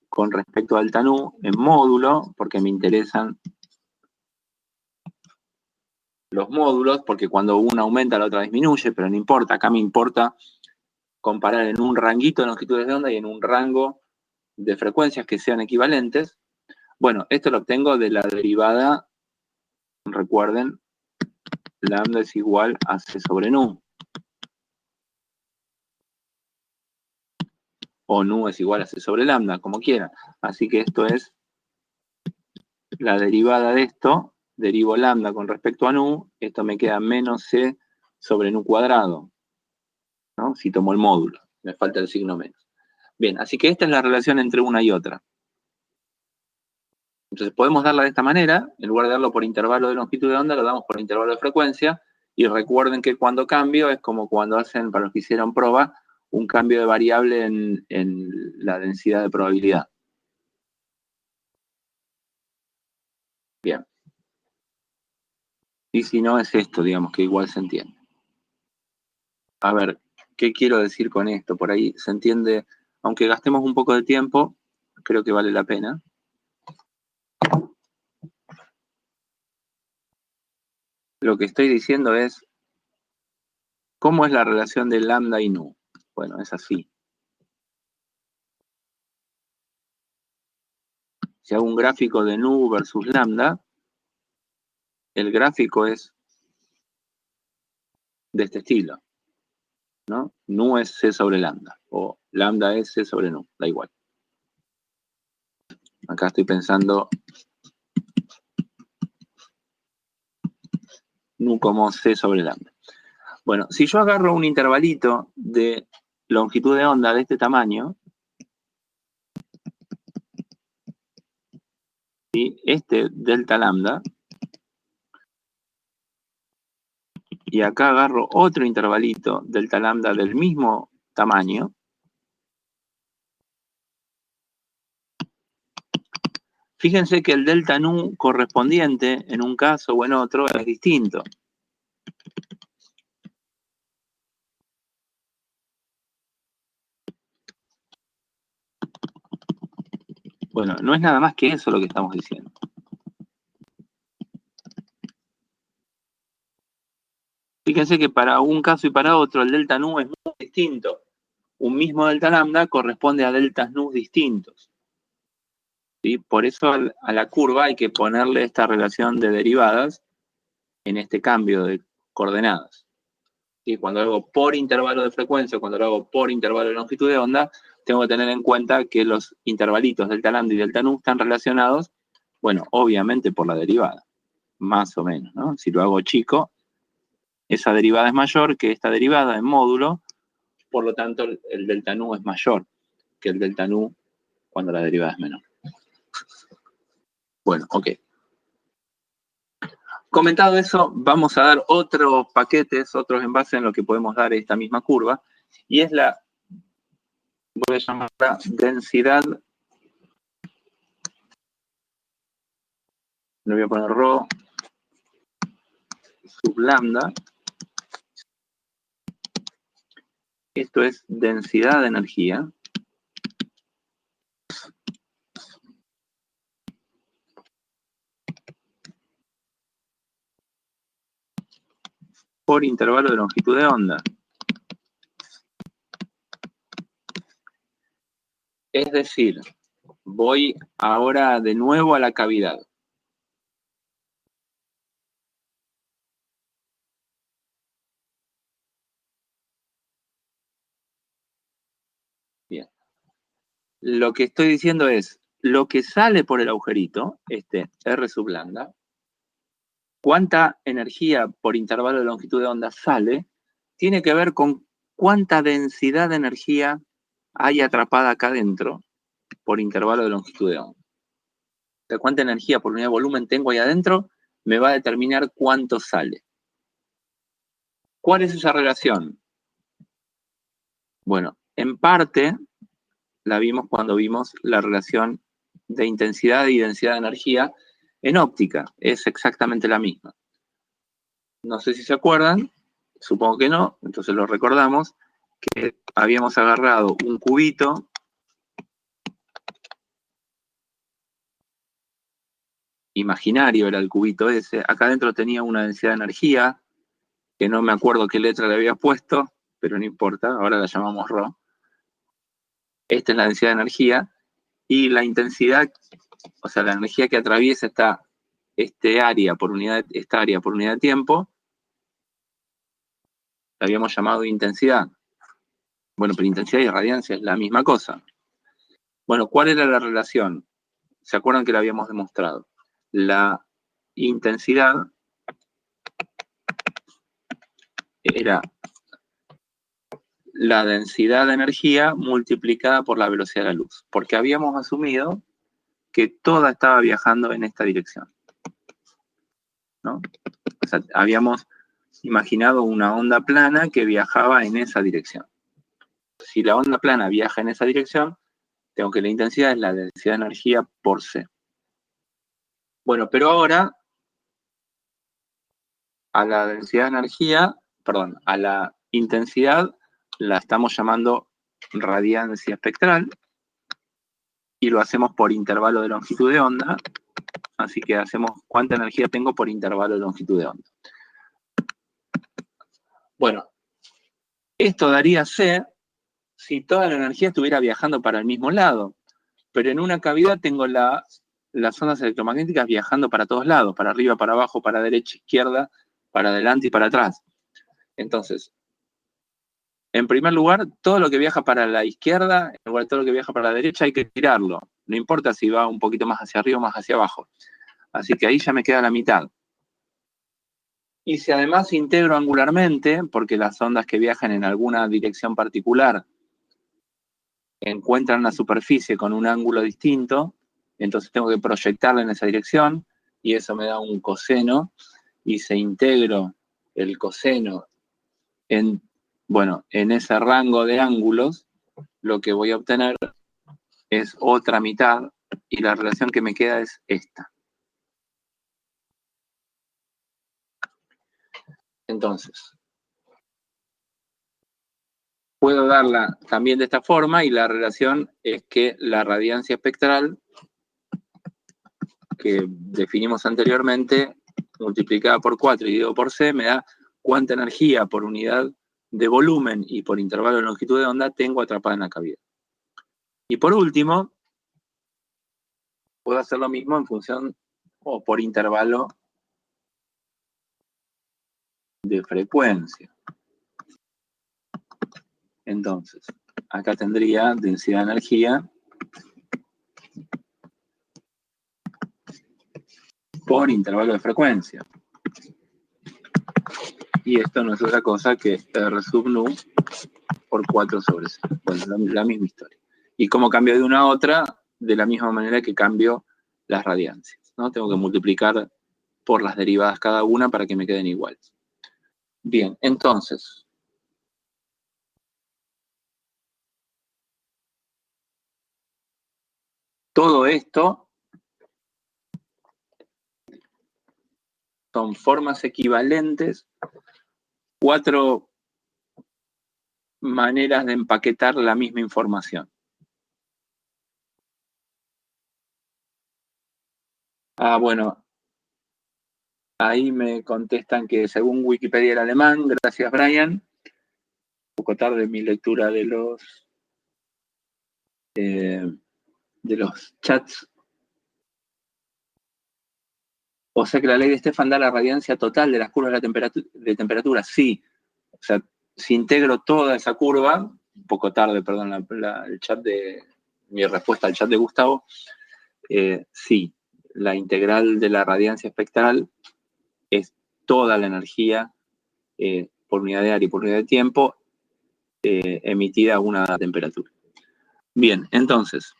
con respecto a delta nu en módulo, porque me interesan los módulos, porque cuando una aumenta la otra disminuye, pero no importa, acá me importa comparar en un ranguito de longitudes de onda y en un rango de frecuencias que sean equivalentes. Bueno, esto lo obtengo de la derivada, recuerden, lambda es igual a c sobre nu. O nu es igual a c sobre lambda, como quiera. Así que esto es la derivada de esto, derivo lambda con respecto a nu, esto me queda menos c sobre nu cuadrado, ¿no? Si tomo el módulo, me falta el signo menos. Bien, así que esta es la relación entre una y otra. Entonces podemos darla de esta manera, en lugar de darlo por intervalo de longitud de onda, lo damos por intervalo de frecuencia, y recuerden que cuando cambio es como cuando hacen, para los que hicieron prueba, un cambio de variable en la densidad de probabilidad. Bien. Y si no, es esto, digamos, que igual se entiende. A ver, ¿qué quiero decir con esto? Por ahí se entiende, aunque gastemos un poco de tiempo, creo que vale la pena. Lo que estoy diciendo es, ¿cómo es la relación de lambda y nu? Bueno, es así. Si hago un gráfico de nu versus lambda, el gráfico es de este estilo, ¿no? Nu es C sobre lambda, o lambda es C sobre nu, da igual. Acá estoy pensando nu como C sobre lambda. Bueno, si yo agarro un intervalito de longitud de onda de este tamaño, ¿sí? Este delta lambda, y acá agarro otro intervalito delta lambda del mismo tamaño, fíjense que el delta nu correspondiente en un caso o en otro es distinto. Bueno, no es nada más que eso lo que estamos diciendo. Fíjense que para un caso y para otro el delta nu es muy distinto. Un mismo delta lambda corresponde a deltas nu distintos. ¿Sí? Por eso a la curva hay que ponerle esta relación de derivadas en este cambio de coordenadas. ¿Sí? Cuando lo hago por intervalo de frecuencia, cuando lo hago por intervalo de longitud de onda, tengo que tener en cuenta que los intervalitos delta lambda y delta nu están relacionados, bueno, obviamente por la derivada, más o menos, ¿no? Si lo hago chico, esa derivada es mayor que esta derivada en módulo, por lo tanto el delta nu es mayor que el delta nu cuando la derivada es menor. Bueno, ok. Comentado eso, vamos a dar otros paquetes, otros envases en lo que podemos dar esta misma curva, y es la, voy a llamarla densidad, le voy a poner ρ sub lambda. Esto es densidad de energía por intervalo de longitud de onda. Es decir, voy ahora de nuevo a la cavidad. Bien. Lo que estoy diciendo es, lo que sale por el agujerito, este R sub lambda, cuánta energía por intervalo de longitud de onda sale, tiene que ver con cuánta densidad de energía hay atrapada acá adentro por intervalo de longitud de onda. O sea, cuánta energía por unidad de volumen tengo ahí adentro me va a determinar cuánto sale. ¿Cuál es esa relación? Bueno, en parte la vimos cuando vimos la relación de intensidad y densidad de energía en óptica. Es exactamente la misma. No sé si se acuerdan, supongo que no, entonces lo recordamos, que habíamos agarrado un cubito imaginario, era el cubito ese. Acá adentro tenía una densidad de energía, que no me acuerdo qué letra le había puesto, pero no importa, ahora la llamamos ρ. Esta es la densidad de energía, y la intensidad, o sea, la energía que atraviesa esta área por unidad de tiempo, la habíamos llamado intensidad. Bueno, pero intensidad y radiancia es la misma cosa. Bueno, ¿cuál era la relación? ¿Se acuerdan que la habíamos demostrado? La intensidad era la densidad de energía multiplicada por la velocidad de la luz, porque habíamos asumido que toda estaba viajando en esta dirección, ¿no? O sea, habíamos imaginado una onda plana que viajaba en esa dirección. Si la onda plana viaja en esa dirección, tengo que la intensidad es la densidad de energía por C. Bueno, pero ahora a la densidad de energía, perdón, a la intensidad la estamos llamando radiancia espectral y lo hacemos por intervalo de longitud de onda, así que hacemos cuánta energía tengo por intervalo de longitud de onda. Bueno, esto daría C si toda la energía estuviera viajando para el mismo lado, pero en una cavidad tengo la las ondas electromagnéticas viajando para todos lados, para arriba, para abajo, para derecha, izquierda, para adelante y para atrás. Entonces, en primer lugar, todo lo que viaja para la izquierda, igual todo lo que viaja para la derecha hay que tirarlo. No importa si va un poquito más hacia arriba o más hacia abajo. Así que ahí ya me queda la mitad. Y si además integro angularmente, porque las ondas que viajan en alguna dirección particular encuentran la superficie con un ángulo distinto, entonces tengo que proyectarla en esa dirección, y eso me da un coseno, y se integro el coseno en ese rango de ángulos, lo que voy a obtener es otra mitad, y la relación que me queda es esta. Entonces, puedo darla también de esta forma, y la relación es que la radiancia espectral que definimos anteriormente, multiplicada por 4 y dividido por C, me da cuánta energía por unidad de volumen y por intervalo de longitud de onda tengo atrapada en la cavidad. Y por último, puedo hacer lo mismo en función o por intervalo de frecuencia. Entonces, acá tendría densidad de energía por intervalo de frecuencia. Y esto no es otra cosa que R sub nu por 4 sobre 6. Bueno, la misma historia. Y como cambio de una a otra, de la misma manera que cambio las radiancias, ¿no? Tengo que multiplicar por las derivadas cada una para que me queden iguales. Bien, entonces, todo esto son formas equivalentes, 4 maneras de empaquetar la misma información. Bueno, ahí me contestan que según Wikipedia el alemán, gracias Brian, un poco tarde mi lectura de los chats. O sea que la ley de Stefan da la radiancia total de las curvas de temperatura. Sí. O sea, si integro toda esa curva, un poco tarde, perdón, el chat de mi respuesta al chat de Gustavo, sí, la integral de la radiancia espectral es toda la energía por unidad de área y por unidad de tiempo emitida a una temperatura. Bien, entonces,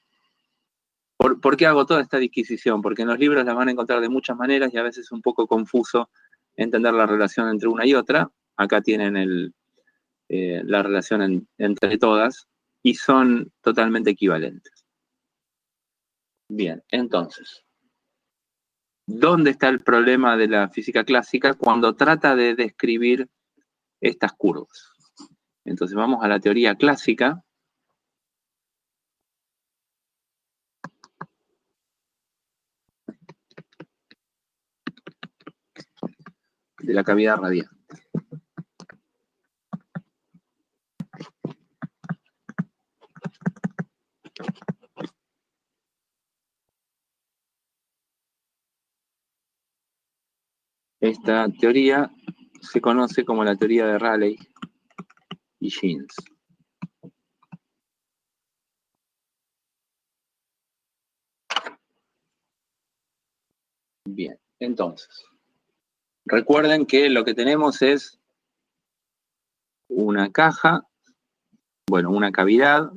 ¿por qué hago toda esta disquisición? Porque en los libros la van a encontrar de muchas maneras y a veces es un poco confuso entender la relación entre una y otra. Acá tienen la relación entre todas y son totalmente equivalentes. Bien, entonces, ¿dónde está el problema de la física clásica cuando trata de describir estas curvas? Entonces vamos a la teoría clásica. De la cavidad radiante. Esta teoría se conoce como la teoría de Rayleigh y Jeans. Bien, entonces, recuerden que lo que tenemos es una caja, bueno, una cavidad,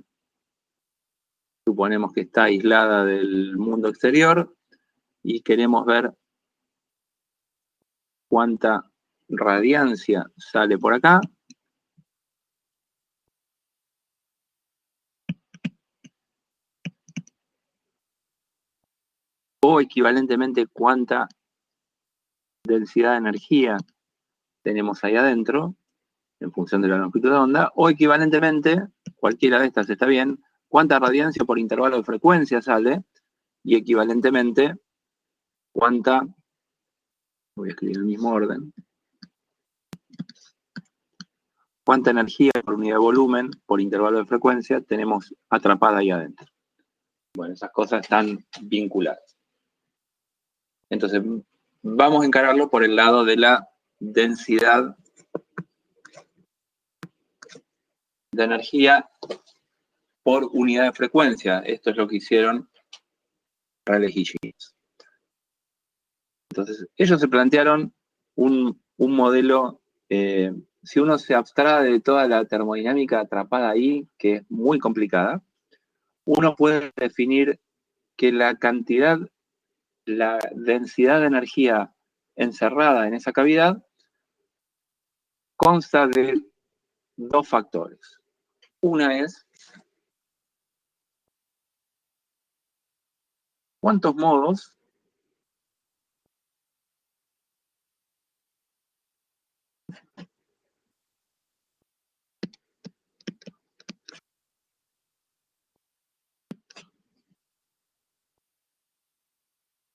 suponemos que está aislada del mundo exterior y queremos ver cuánta radiancia sale por acá. O equivalentemente cuánta densidad de energía tenemos ahí adentro, en función de la longitud de onda, o equivalentemente, cualquiera de estas está bien, cuánta radiancia por intervalo de frecuencia sale, y equivalentemente, cuánta, voy a escribir en el mismo orden, cuánta energía por unidad de volumen por intervalo de frecuencia tenemos atrapada ahí adentro. Bueno, esas cosas están vinculadas. Entonces, vamos a encararlo por el lado de la densidad de energía por unidad de frecuencia. Esto es lo que hicieron Rayleigh y Jeans. Entonces, ellos se plantearon un modelo, si uno se abstrae de toda la termodinámica atrapada ahí, que es muy complicada, uno puede definir que la cantidad, la densidad de energía encerrada en esa cavidad consta de dos factores. Una es cuántos modos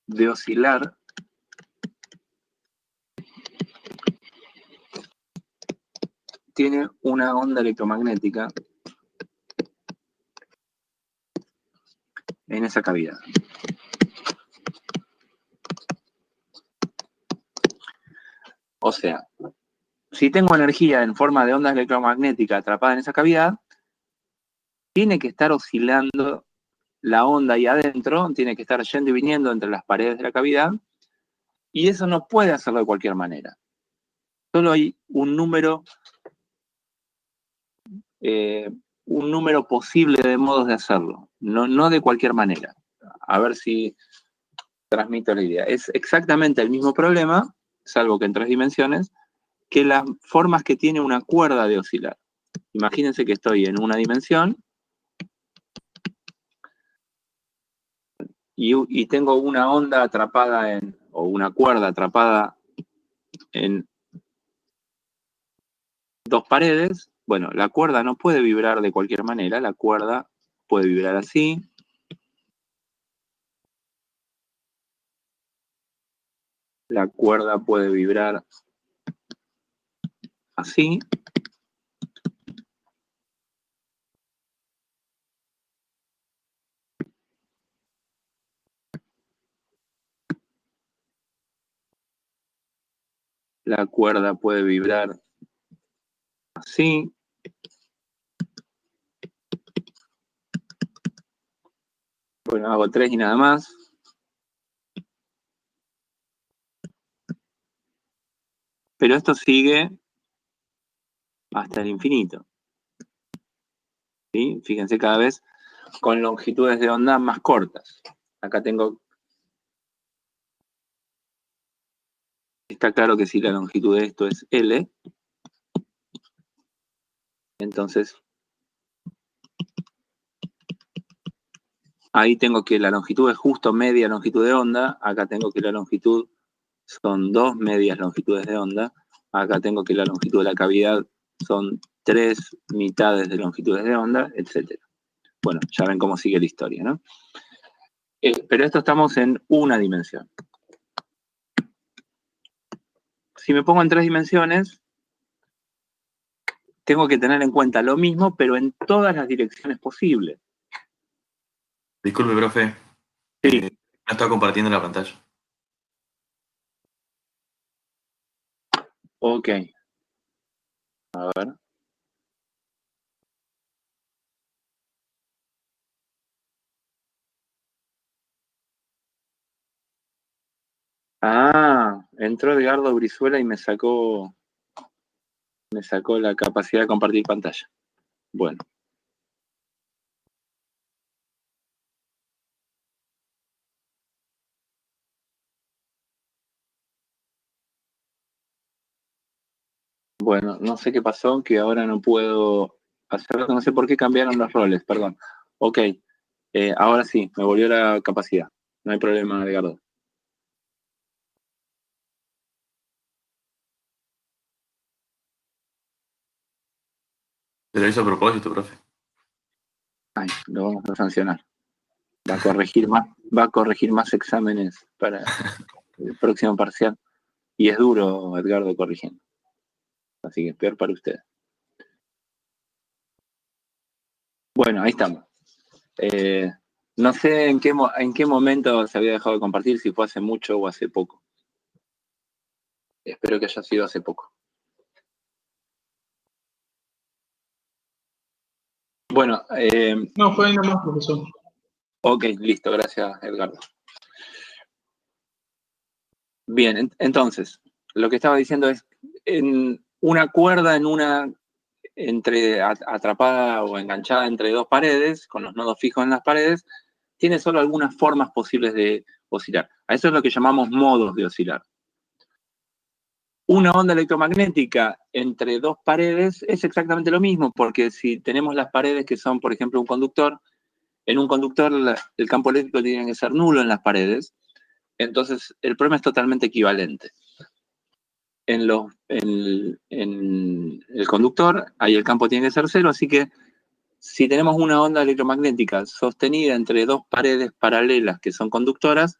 de oscilar tiene una onda electromagnética en esa cavidad. O sea, si tengo energía en forma de ondas electromagnéticas atrapada en esa cavidad, tiene que estar oscilando la onda ahí adentro, tiene que estar yendo y viniendo entre las paredes de la cavidad, y eso no puede hacerlo de cualquier manera. Solo hay un número posible de modos de hacerlo, no de cualquier manera. A ver si transmito la idea. Es exactamente el mismo problema, salvo que en 3 dimensiones, que las formas que tiene una cuerda de oscilar. Imagínense que estoy en una dimensión y tengo una onda atrapada o una cuerda atrapada en 2 paredes. Bueno, la cuerda no puede vibrar de cualquier manera, la cuerda puede vibrar así. La cuerda puede vibrar así. La cuerda puede vibrar así. Bueno, hago 3 y nada más. Pero esto sigue hasta el infinito. ¿Sí? Fíjense cada vez con longitudes de onda más cortas. Acá tengo... Está claro que si la longitud de esto es L, entonces ahí tengo que la longitud es justo media longitud de onda, acá tengo que la longitud son 2 medias longitudes de onda, acá tengo que la longitud de la cavidad son 3 mitades de longitudes de onda, etc. Bueno, ya ven cómo sigue la historia, ¿no? Pero esto estamos en una dimensión. Si me pongo en 3 dimensiones, tengo que tener en cuenta lo mismo, pero en todas las direcciones posibles. Disculpe, profe. Sí. No estaba compartiendo la pantalla. Ok. A ver. Ah, entró Edgardo Brizuela y me sacó la capacidad de compartir pantalla. Bueno. Bueno, no sé qué pasó, que ahora no puedo hacerlo, no sé por qué cambiaron los roles, perdón. Ok, ahora sí, me volvió la capacidad. No hay problema, Edgardo. Se lo hizo a propósito, profe. Ay, lo vamos a sancionar. Va a corregir más exámenes para el próximo parcial. Y es duro, Edgardo, corrigiendo. Así que es peor para usted. Bueno, ahí estamos. No sé en qué momento se había dejado de compartir, si fue hace mucho o hace poco. Espero que haya sido hace poco. Bueno, No, fue ahí nomás, profesor. ok, listo, gracias, Edgardo. Bien, entonces, lo que estaba diciendo es, en una cuerda atrapada o enganchada entre dos paredes, con los nodos fijos en las paredes, tiene solo algunas formas posibles de oscilar. A eso es lo que llamamos modos de oscilar. Una onda electromagnética entre dos paredes es exactamente lo mismo, porque si tenemos las paredes que son, por ejemplo, un conductor, en un conductor el campo eléctrico tiene que ser nulo en las paredes, entonces el problema es totalmente equivalente. En el conductor, ahí el campo tiene que ser cero, así que si tenemos una onda electromagnética sostenida entre dos paredes paralelas que son conductoras,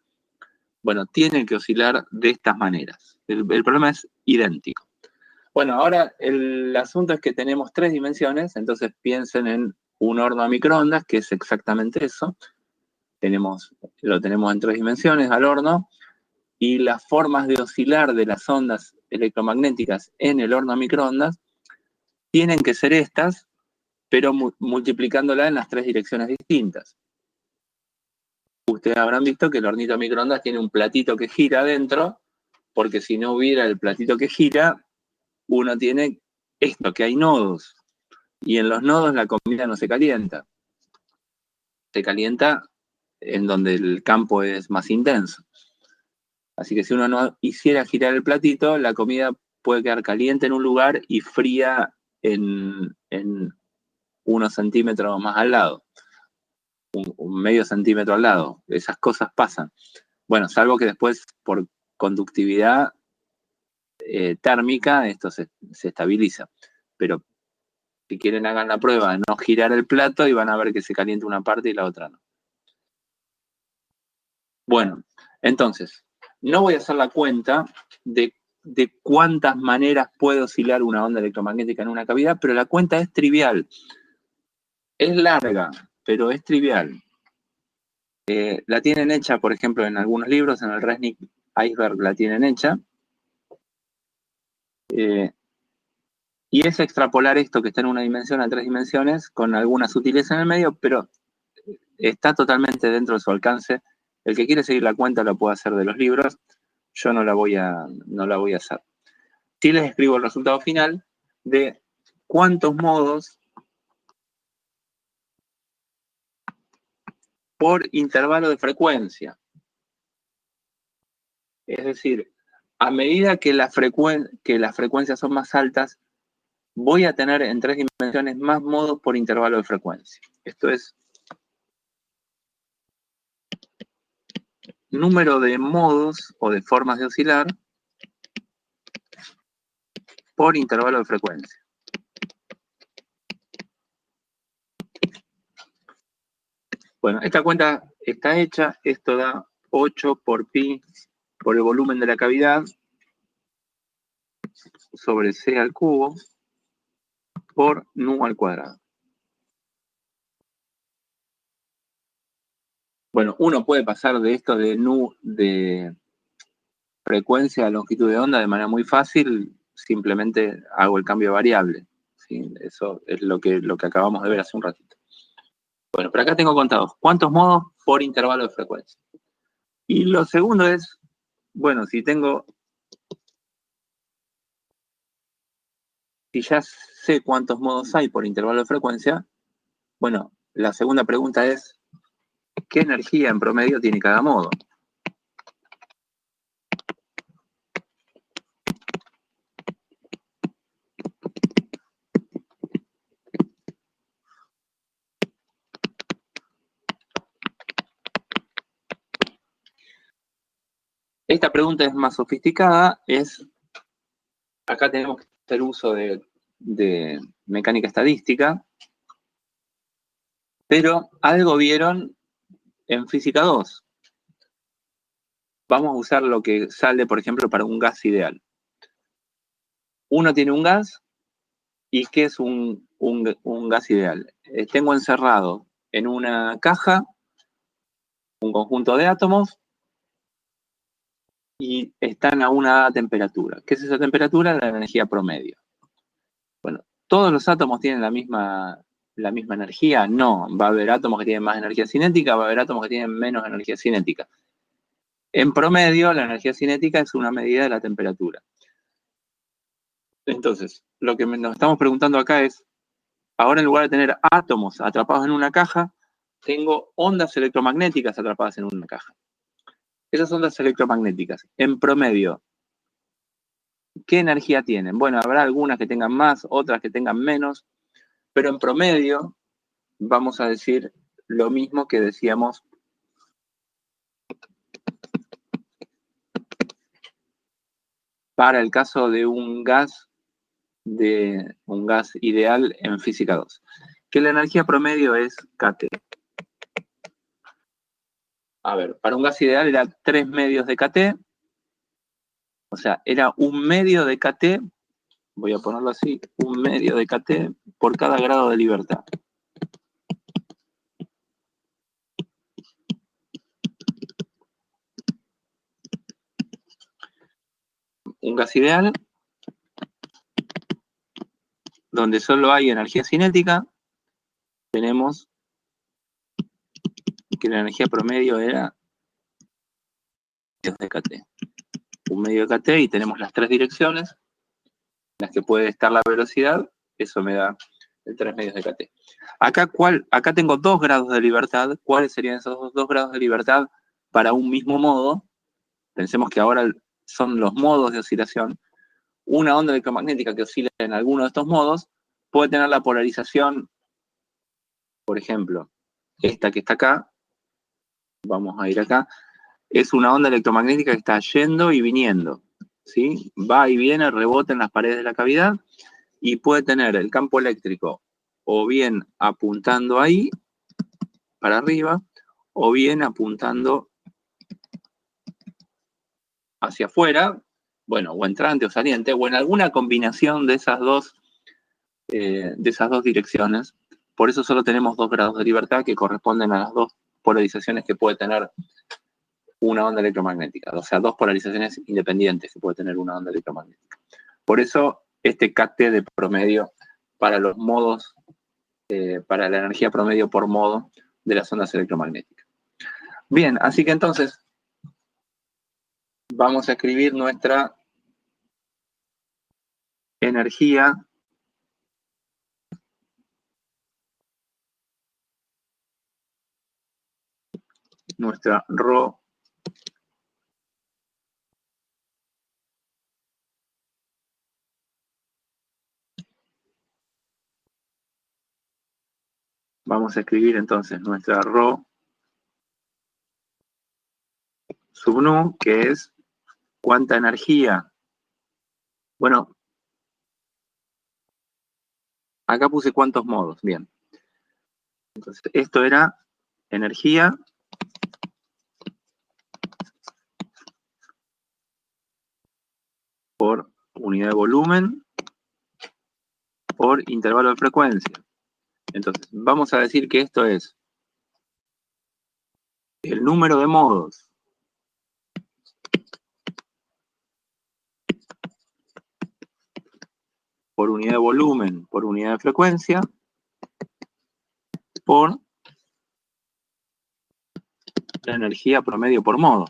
bueno, tiene que oscilar de estas maneras. El problema es idéntico. Bueno, ahora el asunto es que tenemos 3 dimensiones, entonces piensen en un horno a microondas, que es exactamente eso. Lo tenemos en 3 dimensiones al horno, y las formas de oscilar de las ondas electromagnéticas en el horno a microondas tienen que ser estas, pero multiplicándola en las 3 direcciones distintas. Ustedes habrán visto que el hornito a microondas tiene un platito que gira adentro, porque si no hubiera el platito que gira, uno tiene esto, que hay nodos. Y en los nodos la comida no se calienta. Se calienta en donde el campo es más intenso. Así que si uno no hiciera girar el platito, la comida puede quedar caliente en un lugar y fría en unos centímetros más al lado. Un medio centímetro al lado. Esas cosas pasan. Bueno, salvo que después por conductividad térmica esto se estabiliza. Pero si quieren hagan la prueba de no girar el plato y van a ver que se calienta una parte y la otra no. Bueno, entonces, no voy a hacer la cuenta de cuántas maneras puede oscilar una onda electromagnética en una cavidad, pero la cuenta es trivial. Es larga, pero es trivial. La tienen hecha, por ejemplo, en algunos libros, en el Resnick Iceberg la tienen hecha. Y es extrapolar esto que está en una dimensión a 3 dimensiones con alguna sutileza en el medio, pero está totalmente dentro de su alcance. El que quiere seguir la cuenta lo puede hacer de los libros. Yo no la voy a hacer. Sí les escribo el resultado final de cuántos modos por intervalo de frecuencia. Es decir, a medida que las frecuencias son más altas, voy a tener en 3 dimensiones más modos por intervalo de frecuencia. Esto es número de modos o de formas de oscilar por intervalo de frecuencia. Bueno, esta cuenta está hecha. Esto da 8 por pi por el volumen de la cavidad sobre c al cubo por nu al cuadrado. Bueno, uno puede pasar de esto de nu de frecuencia a longitud de onda de manera muy fácil, simplemente hago el cambio de variable. ¿Sí? Eso es lo que acabamos de ver hace un ratito. Bueno, pero acá tengo contados cuántos modos por intervalo de frecuencia. Y lo segundo es, bueno, si ya sé cuántos modos hay por intervalo de frecuencia, bueno, la segunda pregunta es, ¿qué energía en promedio tiene cada modo? Esta pregunta es más sofisticada, acá tenemos que hacer uso de mecánica estadística, pero algo vieron en física 2. Vamos a usar lo que sale, por ejemplo, para un gas ideal. Uno tiene un gas, ¿y qué es un gas ideal? Tengo encerrado en una caja un conjunto de átomos y están a una temperatura. ¿Qué es esa temperatura? La energía promedio. Bueno, ¿todos los átomos tienen la misma energía? No, va a haber átomos que tienen más energía cinética, va a haber átomos que tienen menos energía cinética. En promedio, la energía cinética es una medida de la temperatura. Entonces, lo que nos estamos preguntando acá es, ahora en lugar de tener átomos atrapados en una caja, tengo ondas electromagnéticas atrapadas en una caja. Esas ondas electromagnéticas, en promedio, ¿qué energía tienen? Bueno, habrá algunas que tengan más, otras que tengan menos, pero en promedio vamos a decir lo mismo que decíamos para el caso de un gas ideal en física 2, que la energía promedio es kT. A ver, para un gas ideal era 3 medios de kT, o sea, era 1 medio de kT, voy a ponerlo así, 1 medio de kT por cada grado de libertad. Un gas ideal donde solo hay energía cinética, tenemos que la energía promedio era de kT. 1 medio de kT y tenemos las 3 direcciones en las que puede estar la velocidad, eso me da el 3 medios de kT. Acá tengo 2 grados de libertad. ¿Cuáles serían esos 2 grados de libertad para un mismo modo? Pensemos que ahora son los modos de oscilación. Una onda electromagnética que oscila en alguno de estos modos puede tener la polarización, por ejemplo, esta que está acá, vamos a ir acá, es una onda electromagnética que está yendo y viniendo, ¿sí? Va y viene, rebota en las paredes de la cavidad y puede tener el campo eléctrico o bien apuntando ahí, para arriba, o bien apuntando hacia afuera, bueno, o entrante o saliente, o en alguna combinación de esas dos direcciones. Por eso solo tenemos 2 grados de libertad que corresponden a las 2 polarizaciones que puede tener una onda electromagnética, o sea, 2 polarizaciones independientes que puede tener una onda electromagnética. Por eso este kT de promedio para los modos, para la energía promedio por modo de las ondas electromagnéticas. Bien, así que entonces vamos a escribir nuestra energía nuestra ρ vamos a escribir entonces nuestra ρ sub nu, que es cuánta energía. Bueno, acá puse cuántos modos, bien. Entonces, esto era energía por unidad de volumen por intervalo de frecuencia. Entonces, vamos a decir que esto es el número de modos por unidad de volumen por unidad de frecuencia por la energía promedio por modo.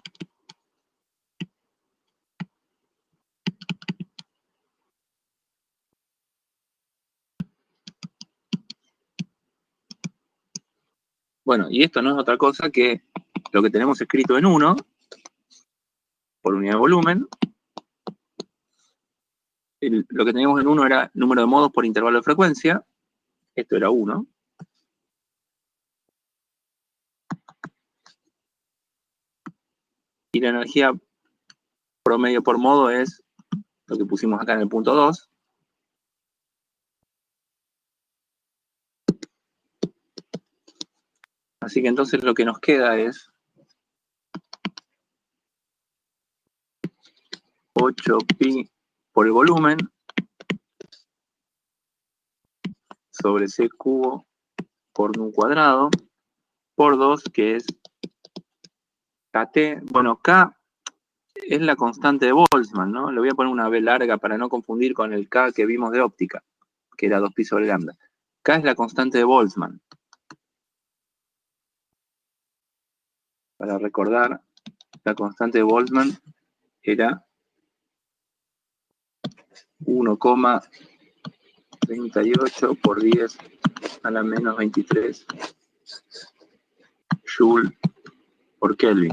Bueno, y esto no es otra cosa que lo que tenemos escrito en 1 por unidad de volumen. Lo que teníamos en 1 era número de modos por intervalo de frecuencia. Esto era 1. Y la energía promedio por modo es lo que pusimos acá en el punto 2. Así que entonces lo que nos queda es 8pi por el volumen sobre c cubo por nu cuadrado por 2, que es KT, bueno, K es la constante de Boltzmann, ¿no? Le voy a poner una B larga para no confundir con el K que vimos de óptica, que era 2pi sobre lambda. K es la constante de Boltzmann. Para recordar, la constante de Boltzmann era 1,38 por 10 a la menos 23 Joule por Kelvin.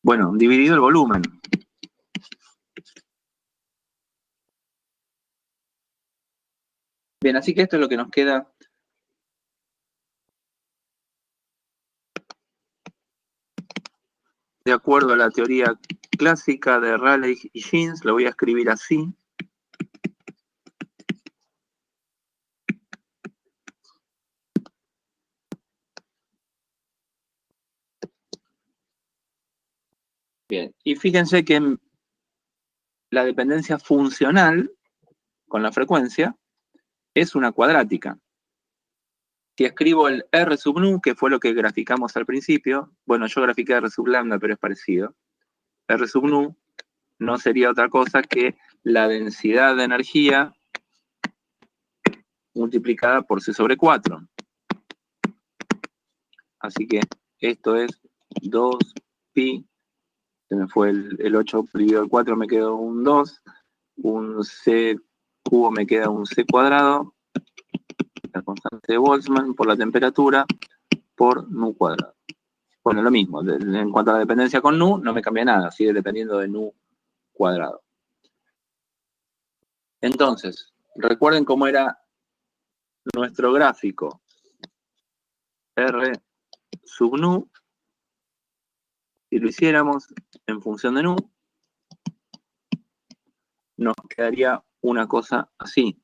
Bueno, dividido el volumen. Bien, así que esto es lo que nos queda. De acuerdo a la teoría clásica de Rayleigh y Jeans, lo voy a escribir así. Bien, y fíjense que la dependencia funcional con la frecuencia es una cuadrática. Si escribo el R sub nu, que fue lo que graficamos al principio, bueno, yo grafiqué R sub lambda, pero es parecido. R sub nu no sería otra cosa que la densidad de energía multiplicada por C sobre 4. Así que esto es 2pi, se me fue el 8 dividido el 4, me quedó un 2, un C cubo me queda un C cuadrado, la constante de Boltzmann por la temperatura, por nu cuadrado. Bueno, lo mismo, en cuanto a la dependencia con nu, no me cambia nada, sigue dependiendo de nu cuadrado. Entonces, recuerden cómo era nuestro gráfico. R sub nu, si lo hiciéramos en función de nu, nos quedaría una cosa así.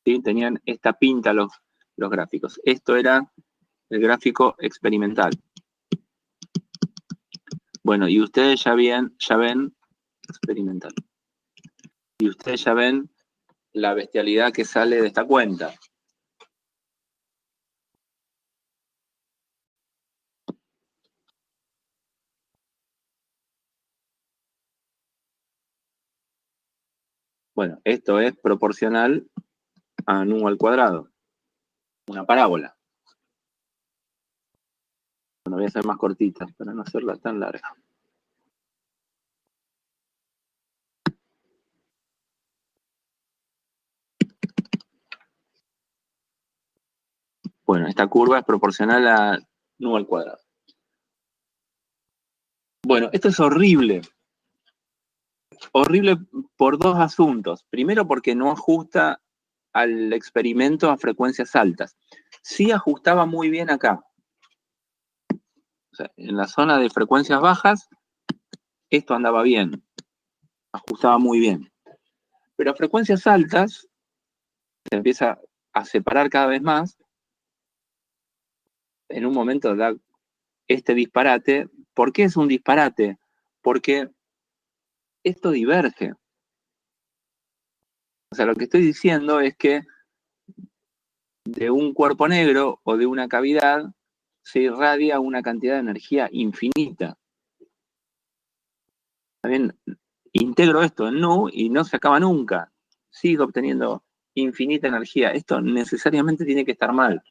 ¿Sí? Tenían esta pinta los gráficos. Esto era el gráfico experimental. Bueno, y ustedes ya ven experimental. Y ustedes ya ven la bestialidad que sale de esta cuenta. Bueno, esto es proporcional a nu al cuadrado. Una parábola. Bueno, voy a hacer más cortitas para no hacerla tan larga. Bueno, esta curva es proporcional a nu al cuadrado. Bueno, esto es horrible. Horrible por dos asuntos. Primero, porque no ajusta al experimento a frecuencias altas. Sí ajustaba muy bien acá. O sea, en la zona de frecuencias bajas, esto andaba bien. Ajustaba muy bien. Pero a frecuencias altas, se empieza a separar cada vez más. En un momento da este disparate. ¿Por qué es un disparate? Porque esto diverge. O sea, lo que estoy diciendo es que de un cuerpo negro o de una cavidad se irradia una cantidad de energía infinita. También integro esto en nu y no se acaba nunca. Sigo obteniendo infinita energía. Esto necesariamente tiene que estar mal.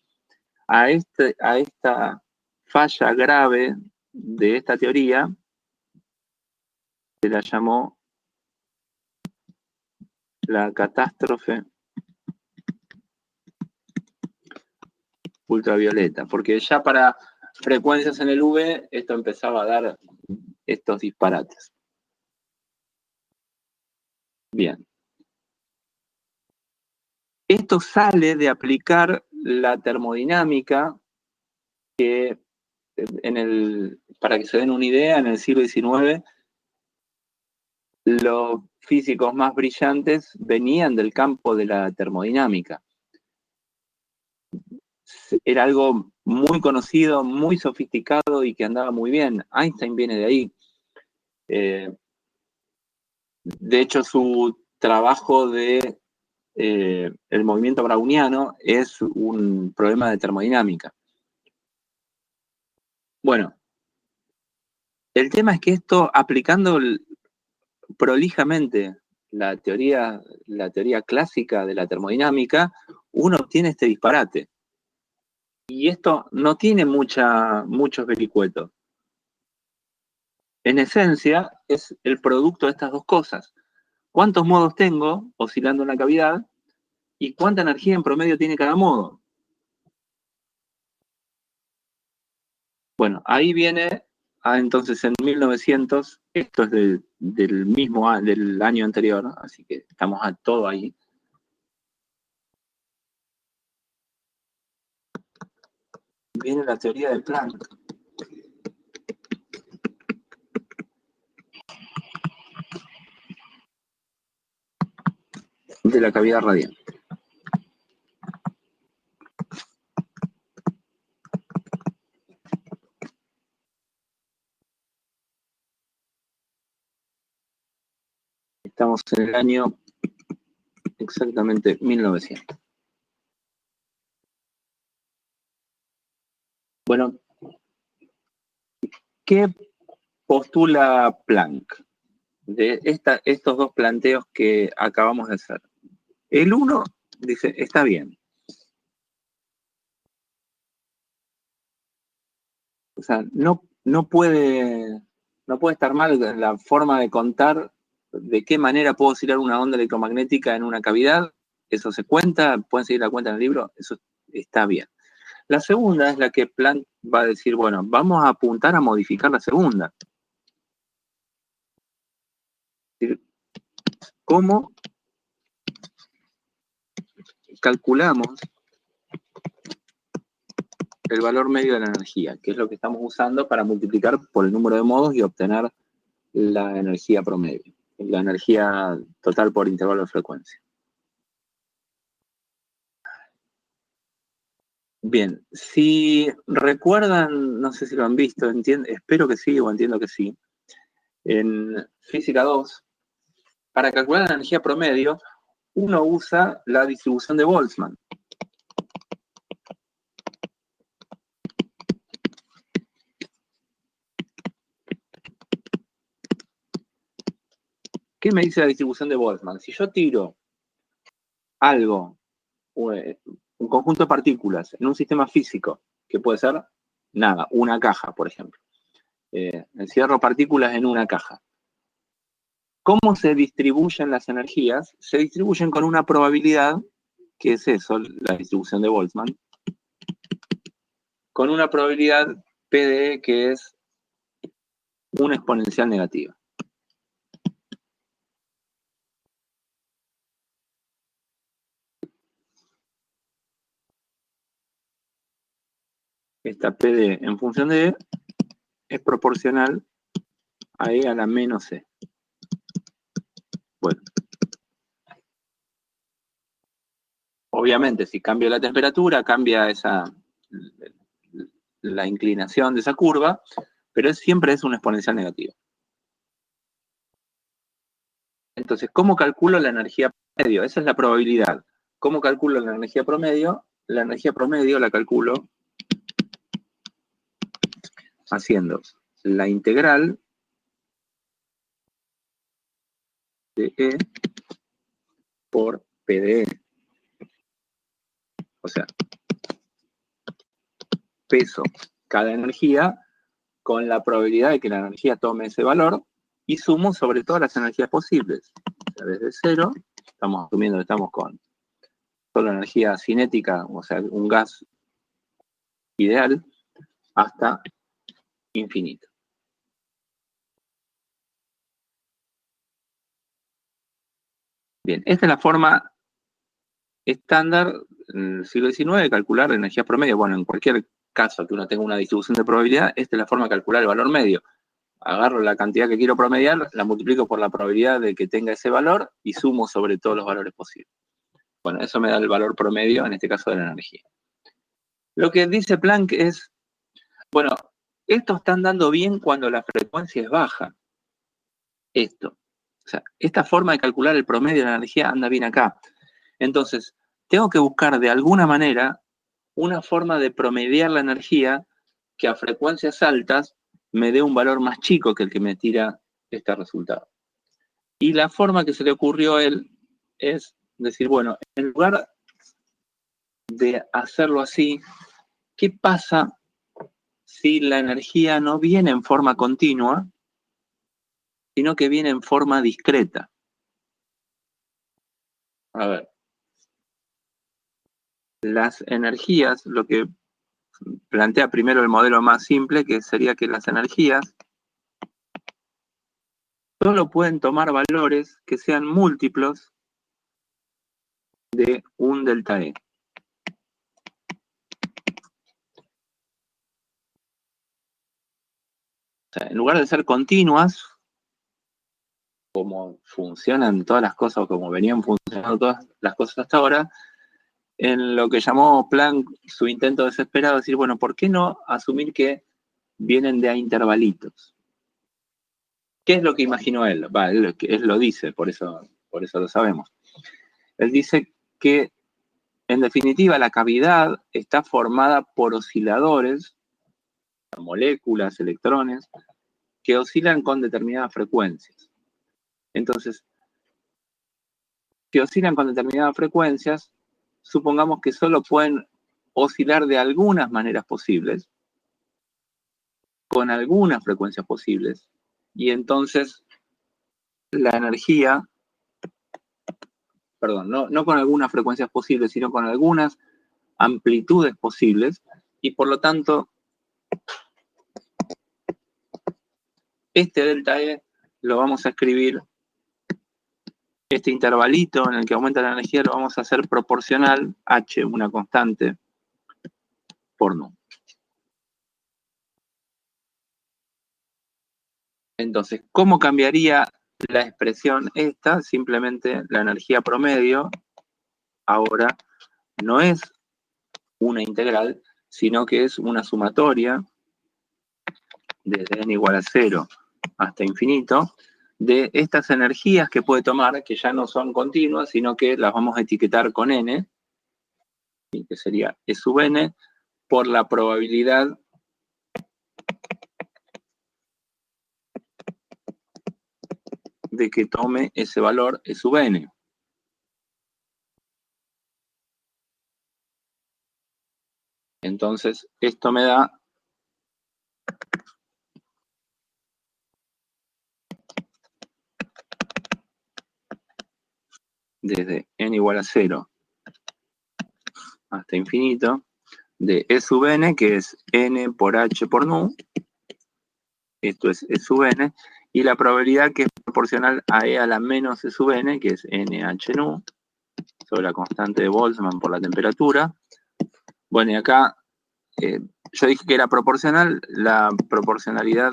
A esta falla grave de esta teoría se la llamó la catástrofe ultravioleta, porque ya para frecuencias en el V esto empezaba a dar estos disparates. Bien. Esto sale de aplicar la termodinámica que para que se den una idea, en el siglo XIX los físicos más brillantes venían del campo de la termodinámica. Era algo muy conocido, muy sofisticado y que andaba muy bien. Einstein viene de ahí. De hecho, su trabajo de el movimiento browniano es un problema de termodinámica. Bueno, el tema es que esto, aplicando prolijamente la teoría clásica de la termodinámica, uno obtiene este disparate. Y esto no tiene muchos vericuetos. En esencia, es el producto de estas dos cosas. ¿Cuántos modos tengo oscilando en la cavidad? ¿Y cuánta energía en promedio tiene cada modo? Bueno, ahí viene, entonces en 1900, esto es del año anterior, así que estamos a todo ahí. Viene la teoría de Planck. De la cavidad radial. Estamos en el año exactamente 1900. Bueno, ¿qué postula Planck de estos dos planteos que acabamos de hacer? El uno dice, está bien. O sea, no puede estar mal la forma de contar de qué manera puedo oscilar una onda electromagnética en una cavidad. Eso se cuenta, pueden seguir la cuenta en el libro, eso está bien. La segunda es la que Planck va a decir, bueno, vamos a apuntar a modificar la segunda. ¿Cómo calculamos el valor medio de la energía? Que es lo que estamos usando para multiplicar por el número de modos y obtener la energía promedio, la energía total por intervalo de frecuencia. Bien, si recuerdan, no sé si lo han visto, espero que sí o entiendo que sí, en Física 2, para calcular la energía promedio, uno usa la distribución de Boltzmann. ¿Qué me dice la distribución de Boltzmann? Si yo tiro algo, un conjunto de partículas en un sistema físico, que puede ser nada, una caja, por ejemplo. Encierro partículas en una caja. ¿Cómo se distribuyen las energías? Se distribuyen con una probabilidad, que es eso, la distribución de Boltzmann, con una probabilidad P de E que es una exponencial negativa. Esta P de E en función de E es proporcional a E a la menos E. Bueno. Obviamente, si cambia la temperatura, cambia la inclinación de esa curva, pero siempre es una exponencial negativa. Entonces, ¿cómo calculo la energía promedio? Esa es la probabilidad. ¿Cómo calculo la energía promedio? La energía promedio la calculo haciendo la integral de E por P de E. O sea, peso cada energía con la probabilidad de que la energía tome ese valor y sumo sobre todas las energías posibles. O sea, desde cero, estamos asumiendo que estamos con solo energía cinética, o sea, un gas ideal, hasta infinito. Bien, esta es la forma estándar en el siglo XIX de calcular la energía promedio. Bueno, en cualquier caso que uno tenga una distribución de probabilidad, esta es la forma de calcular el valor medio. Agarro la cantidad que quiero promediar, la multiplico por la probabilidad de que tenga ese valor y sumo sobre todos los valores posibles. Bueno, eso me da el valor promedio, en este caso de la energía. Lo que dice Planck es, bueno, esto está andando bien cuando la frecuencia es baja. Esto. O sea, esta forma de calcular el promedio de la energía anda bien acá. Entonces, tengo que buscar de alguna manera una forma de promediar la energía que a frecuencias altas me dé un valor más chico que el que me tira este resultado. Y la forma que se le ocurrió a él es decir, bueno, en lugar de hacerlo así, ¿qué pasa si la energía no viene en forma continua, sino que viene en forma discreta? A ver, las energías, lo que plantea primero el modelo más simple, que sería que las energías solo pueden tomar valores que sean múltiplos de un delta E. O sea, en lugar de ser continuas, como funcionan todas las cosas, o como venían funcionando todas las cosas hasta ahora, en lo que llamó Planck su intento desesperado de decir, bueno, ¿por qué no asumir que vienen de a intervalitos? ¿Qué es lo que imaginó él? Él lo dice, por eso lo sabemos. Él dice que, en definitiva, la cavidad está formada por osciladores, moléculas, electrones, que oscilan con determinadas frecuencias. Entonces, si oscilan con determinadas frecuencias, supongamos que solo pueden oscilar de algunas maneras posibles, con algunas frecuencias posibles, y entonces la energía, perdón, no con algunas frecuencias posibles, sino con algunas amplitudes posibles, y por lo tanto, este delta E lo vamos a escribir, este intervalito en el que aumenta la energía lo vamos a hacer proporcional, H, una constante, por nu. Entonces, ¿cómo cambiaría la expresión esta? Simplemente la energía promedio ahora no es una integral, sino que es una sumatoria desde n igual a 0 hasta infinito de estas energías que puede tomar, que ya no son continuas, sino que las vamos a etiquetar con n, que sería E sub n, por la probabilidad de que tome ese valor E sub n. Entonces, esto me da desde n igual a 0 hasta infinito, de E sub n, que es n por h por nu, esto es E sub n, y la probabilidad que es proporcional a E a la menos E sub n, que es NH nu, sobre la constante de Boltzmann por la temperatura. Bueno, y acá yo dije que era proporcional, la proporcionalidad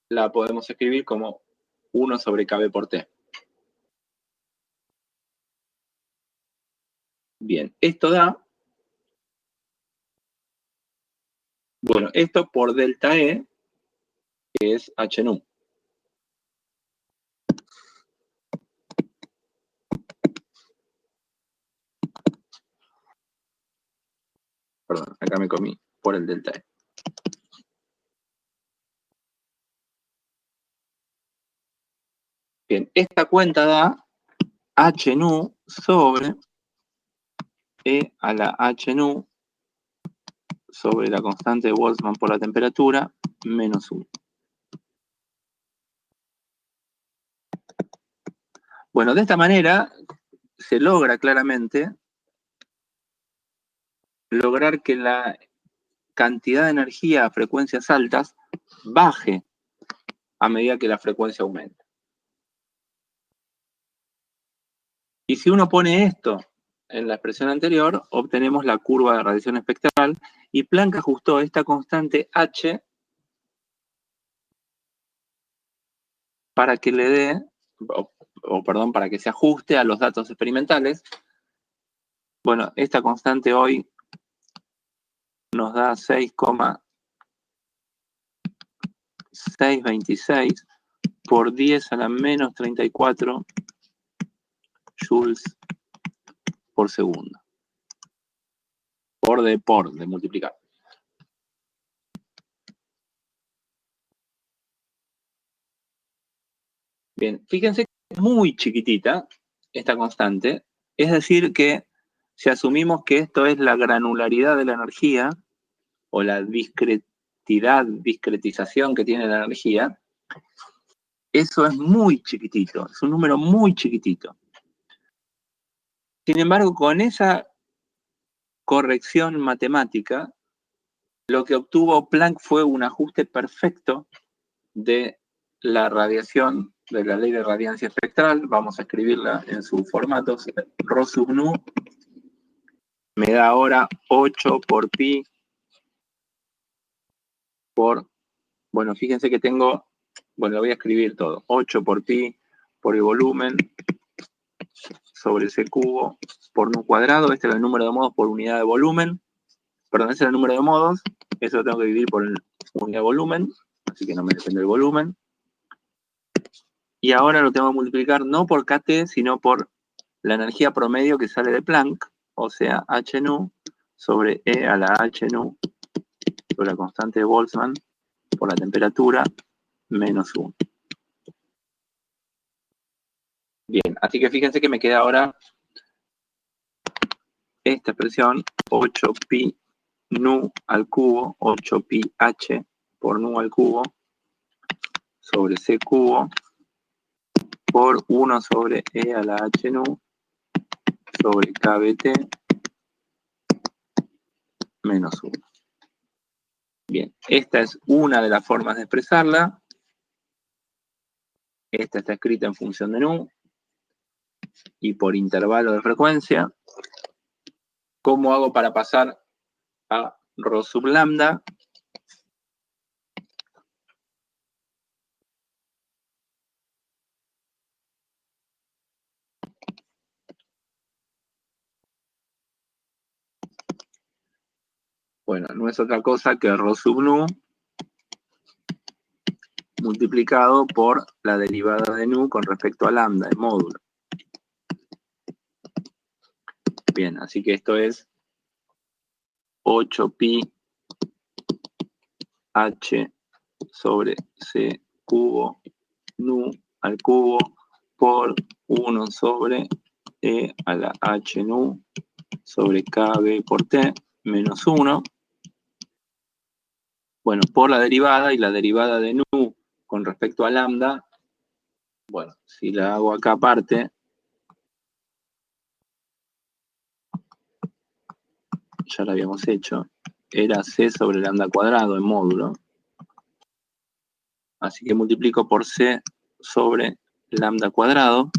la podemos escribir como 1 sobre kb por t. Bien, esto da, bueno, esto por delta E, que es H nu. Perdón, acá me comí por el delta E. Bien, esta cuenta da H nu sobre E a la H nu sobre la constante de Boltzmann por la temperatura menos 1. Bueno, de esta manera se logra claramente lograr que la cantidad de energía a frecuencias altas baje a medida que la frecuencia aumenta. Y si uno pone esto en la expresión anterior, obtenemos la curva de radiación espectral y Planck ajustó esta constante H para que le dé, perdón, para que se ajuste a los datos experimentales. Bueno, esta constante hoy nos da 6,626 por 10 a la menos 34 joules por segundo. Por de multiplicar. Bien, fíjense que es muy chiquitita esta constante, es decir que si asumimos que esto es la granularidad de la energía o la discretización que tiene la energía, eso es muy chiquitito, es un número muy chiquitito. Sin embargo, con esa corrección matemática, lo que obtuvo Planck fue un ajuste perfecto de la radiación, de la ley de radiancia espectral. Vamos a escribirla en su formato. Rho sub nu me da ahora 8 por pi por, bueno, fíjense que tengo, bueno, lo voy a escribir todo, 8 por pi por el volumen sobre c cubo por nu cuadrado. Este es el número de modos por unidad de volumen. Perdón, ese es el número de modos. Eso lo tengo que dividir por unidad de volumen, así que no me depende del volumen. Y ahora lo tengo que multiplicar no por kT, sino por la energía promedio que sale de Planck, o sea, h nu sobre E a la h nu sobre la constante de Boltzmann por la temperatura menos 1. Bien, así que fíjense que me queda ahora esta expresión, 8 pi nu al cubo, 8 pi h por nu al cubo, sobre c cubo, por 1 sobre e a la h nu, sobre kBt, menos 1. Bien, esta es una de las formas de expresarla. Esta está escrita en función de nu y por intervalo de frecuencia. ¿Cómo hago para pasar a Rho sub lambda? Bueno, no es otra cosa que Rho sub nu multiplicado por la derivada de nu con respecto a lambda, el módulo. Bien, así que esto es 8 pi h sobre c cubo nu al cubo por 1 sobre e a la h nu sobre kb por t menos 1. Bueno, por la derivada, y la derivada de nu con respecto a lambda, bueno, si la hago acá aparte, ya la habíamos hecho, era c sobre lambda cuadrado en módulo. Así que multiplico por c sobre lambda cuadrado.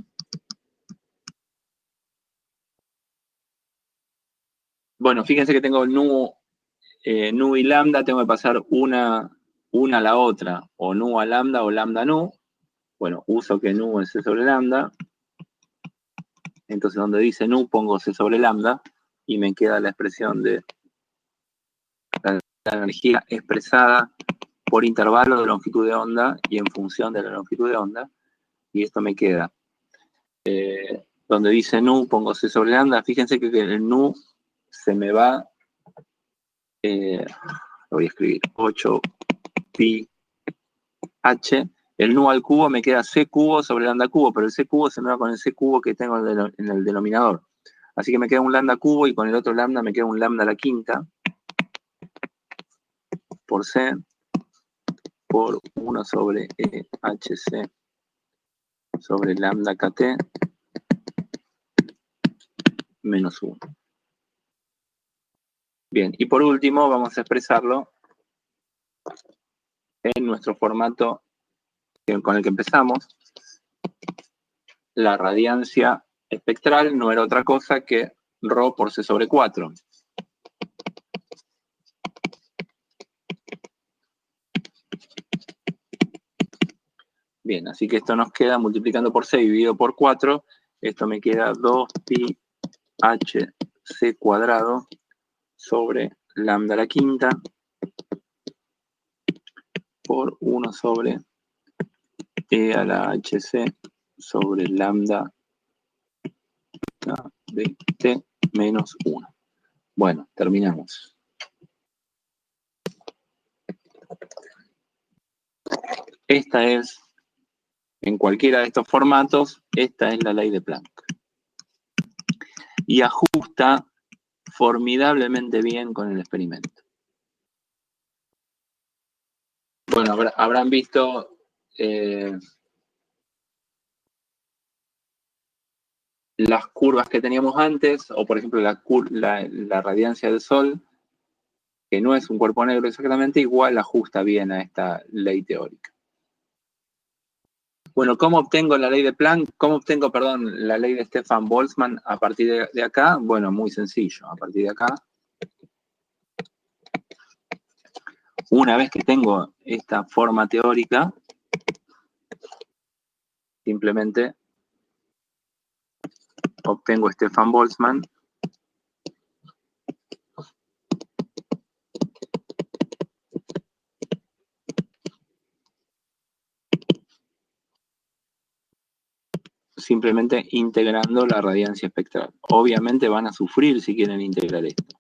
Bueno, fíjense que tengo nu y lambda, tengo que pasar una a la otra, o nu a lambda o lambda a nu. Bueno, uso que nu es c sobre lambda. Entonces, donde dice nu, pongo c sobre lambda y me queda la expresión de la energía expresada por intervalo de longitud de onda y en función de la longitud de onda. Y esto me queda. Donde dice nu, pongo c sobre lambda. Fíjense que el nu se me va, lo voy a escribir, 8 pi h. El nu al cubo me queda c cubo sobre lambda cubo, pero el c cubo se me va con el c cubo que tengo en el denominador. Así que me queda un lambda cubo y con el otro lambda me queda un lambda a la quinta por c por 1 sobre e hc sobre lambda kt menos 1. Bien, y por último vamos a expresarlo en nuestro formato con el que empezamos. La radiancia espectral no era otra cosa que Rho por c sobre 4. Bien, así que esto nos queda multiplicando por 6 dividido por 4. Esto me queda 2 pi h c cuadrado sobre lambda a la quinta por 1 sobre E a la HC sobre lambda de T menos 1. Bueno, terminamos. Esta es, en cualquiera de estos formatos, esta es la ley de Planck. Y ajusta formidablemente bien con el experimento. Bueno, habrán visto las curvas que teníamos antes, o por ejemplo la radiancia del Sol, que no es un cuerpo negro exactamente, igual ajusta bien a esta ley teórica. Bueno, ¿cómo obtengo la ley de Planck? ¿Cómo obtengo, perdón, la ley de Stefan Boltzmann a partir de acá? Bueno, muy sencillo. A partir de acá, una vez que tengo esta forma teórica, simplemente obtengo Stefan Boltzmann simplemente integrando la radiancia espectral. Obviamente van a sufrir si quieren integrar esto.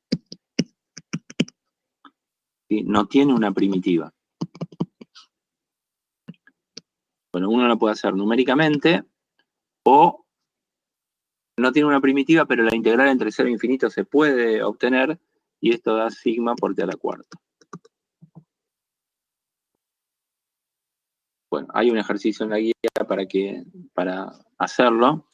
¿Sí? No tiene una primitiva. Bueno, uno lo puede hacer numéricamente o no tiene una primitiva, pero la integral entre 0 e infinito se puede obtener y esto da sigma por t a la cuarta. Bueno, hay un ejercicio en la guía para hacerlo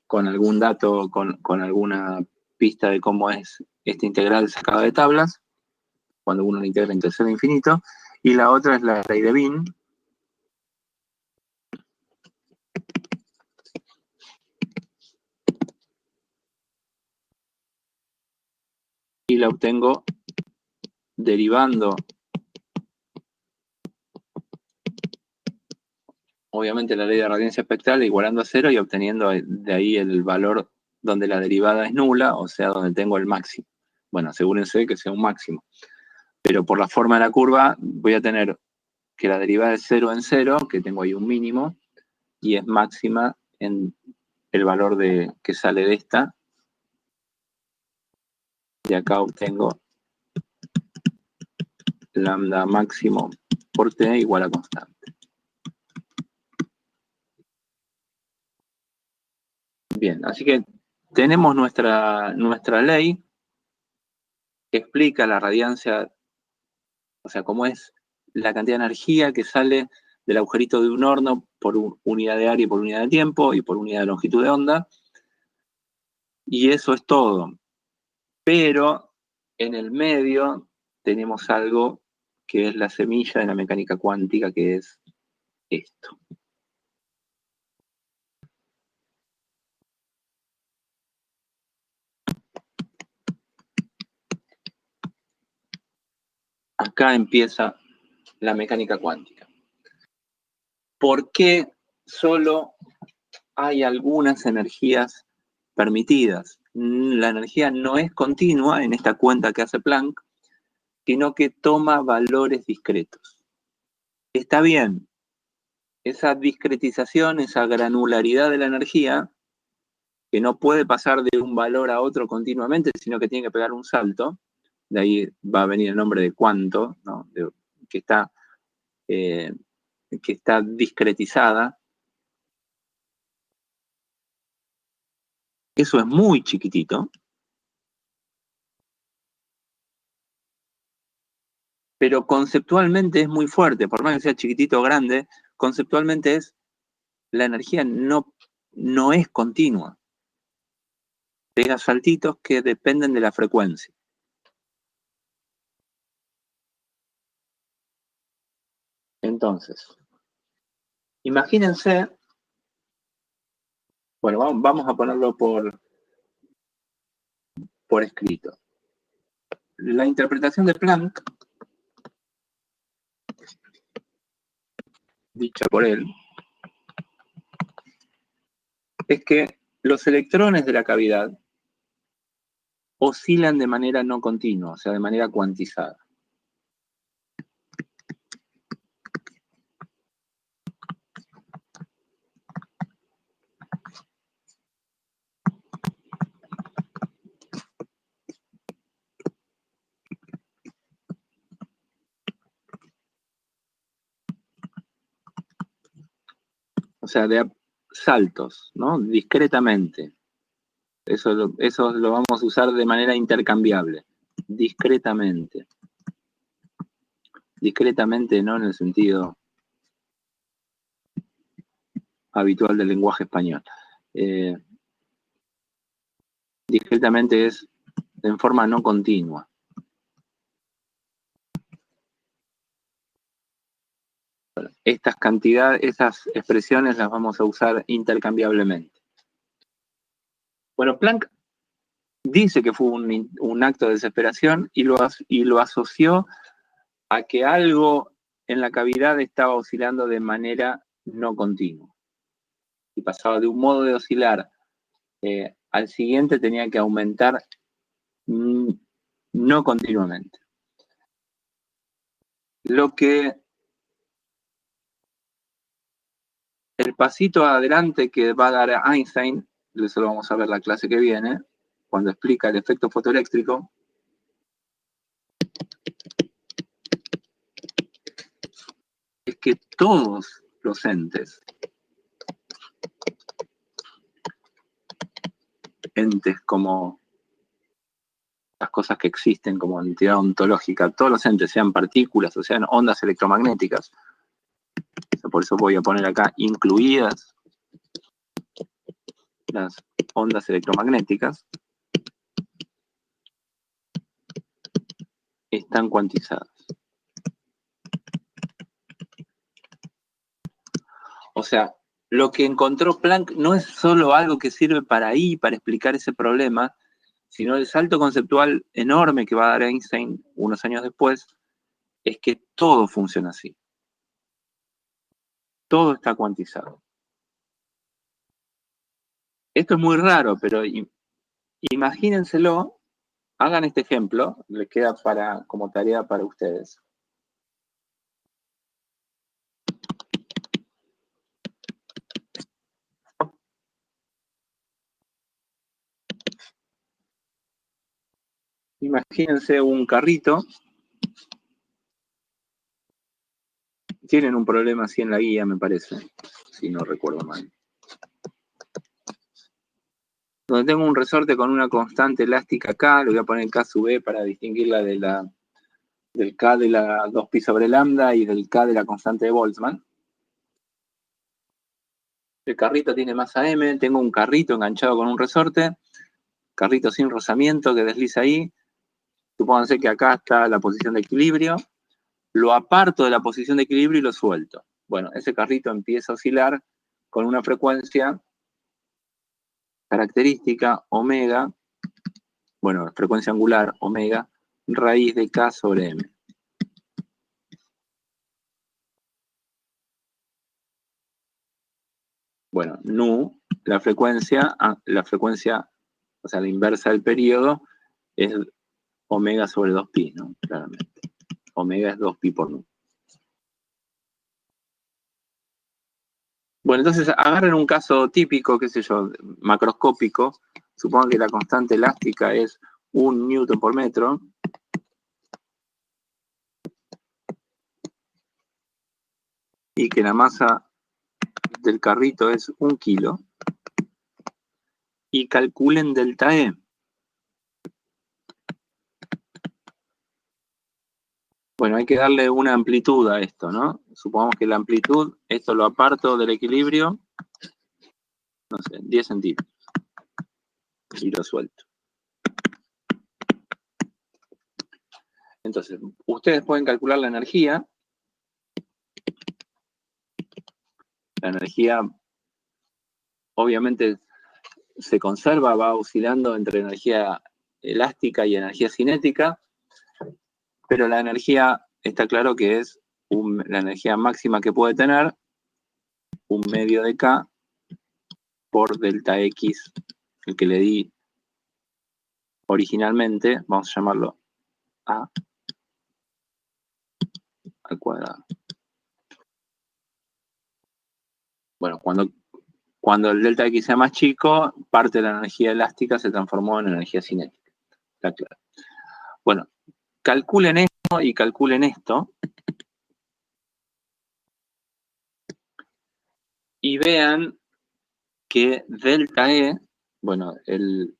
con algún dato, con alguna pista de cómo es esta integral sacada de tablas, cuando uno la integra entre 0 e infinito, y la otra es la ley de Wien, y la obtengo derivando, obviamente, la ley de radiancia espectral igualando a 0 y obteniendo de ahí el valor donde la derivada es nula, o sea, donde tengo el máximo. Bueno, asegúrense que sea un máximo. Pero por la forma de la curva voy a tener que la derivada es 0 en 0, que tengo ahí un mínimo, y es máxima en el valor que sale de esta. Y acá obtengo lambda máximo por t igual a constante. Bien, así que tenemos nuestra ley que explica la radiancia, o sea, cómo es la cantidad de energía que sale del agujerito de un horno por unidad de área y por unidad de tiempo y por unidad de longitud de onda. Y eso es todo. Pero en el medio tenemos algo que es la semilla de la mecánica cuántica, que es esto. Acá empieza la mecánica cuántica. ¿Por qué solo hay algunas energías permitidas? La energía no es continua en esta cuenta que hace Planck, sino que toma valores discretos. Está bien, esa discretización, esa granularidad de la energía, que no puede pasar de un valor a otro continuamente, sino que tiene que pegar un salto, de ahí va a venir el nombre de cuanto, ¿no? que está discretizada. Eso es muy chiquitito, pero conceptualmente es muy fuerte, por más que sea chiquitito o grande, conceptualmente la energía no es continua. Pega saltitos que dependen de la frecuencia. Entonces, imagínense, bueno, vamos a ponerlo por escrito. La interpretación de Planck, dicha por él, es que los electrones de la cavidad oscilan de manera no continua, o sea, de manera cuantizada. O sea, de saltos, ¿no? Discretamente. Eso lo vamos a usar de manera intercambiable. Discretamente. Discretamente, no en el sentido habitual del lenguaje español. Discretamente es en forma no continua. Bueno, esas expresiones las vamos a usar intercambiablemente. Bueno, Planck dice que fue un acto de desesperación y lo asoció a que algo en la cavidad estaba oscilando de manera no continua. Y pasaba de un modo de oscilar al siguiente, tenía que aumentar no continuamente. Lo que el pasito adelante que va a dar Einstein, eso lo vamos a ver la clase que viene, cuando explica el efecto fotoeléctrico, es que todos los entes como las cosas que existen como entidad ontológica, todos los entes, sean partículas o sean ondas electromagnéticas, por eso voy a poner acá incluidas las ondas electromagnéticas, están cuantizadas. O sea, lo que encontró Planck no es solo algo que sirve para explicar ese problema, sino el salto conceptual enorme que va a dar Einstein unos años después, es que todo funciona así. Todo está cuantizado. Esto es muy raro, pero imagínenselo, hagan este ejemplo, les queda como tarea para ustedes. Imagínense un carrito. Tienen un problema así en la guía, me parece, si no recuerdo mal. Donde tengo un resorte con una constante elástica K, le voy a poner K sub E para distinguirla del K de la 2pi sobre lambda y del K de la constante de Boltzmann. El carrito tiene masa M, tengo un carrito enganchado con un resorte, carrito sin rozamiento que desliza ahí. Supónganse que acá está la posición de equilibrio, lo aparto de la posición de equilibrio y lo suelto. Bueno, ese carrito empieza a oscilar con una frecuencia característica omega, bueno, frecuencia angular omega, raíz de K sobre M. Bueno, nu, la frecuencia, o sea, la inversa del periodo, es omega sobre 2pi, ¿no? Claramente. Omega es 2pi por nu. Bueno, entonces agarren un caso típico, qué sé yo, macroscópico. Supongan que la constante elástica es 1 newton por metro. Y que la masa del carrito es 1 kilo. Y calculen delta E. Bueno, hay que darle una amplitud a esto, ¿no? Supongamos que la amplitud, esto lo aparto del equilibrio, no sé, 10 centímetros. Y lo suelto. Entonces, ustedes pueden calcular la energía. La energía, obviamente, se conserva, va oscilando entre energía elástica y energía cinética, pero la energía está claro que es la energía máxima que puede tener, 1 medio de K por delta X, el que le di originalmente, vamos a llamarlo A al cuadrado. Bueno, cuando el delta X sea más chico, parte de la energía elástica se transformó en energía cinética. Está claro. Bueno, calculen esto y calculen esto. y vean que delta E, bueno, el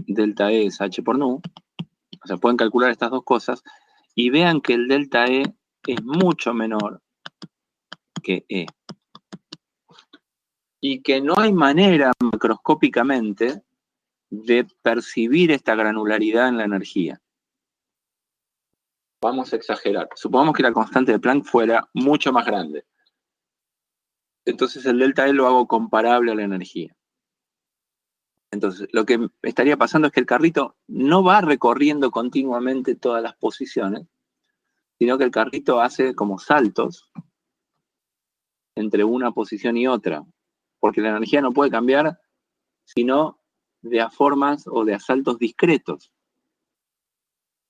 delta E es H por nu, o sea, pueden calcular estas dos cosas, y vean que el delta E es mucho menor que E. Y que no hay manera macroscópicamente de percibir esta granularidad en la energía. Vamos a exagerar. Supongamos que la constante de Planck fuera mucho más grande. Entonces el delta E lo hago comparable a la energía. Entonces, lo que estaría pasando es que el carrito no va recorriendo continuamente todas las posiciones, sino que el carrito hace como saltos entre una posición y otra, porque la energía no puede cambiar sino de a formas o de a saltos discretos.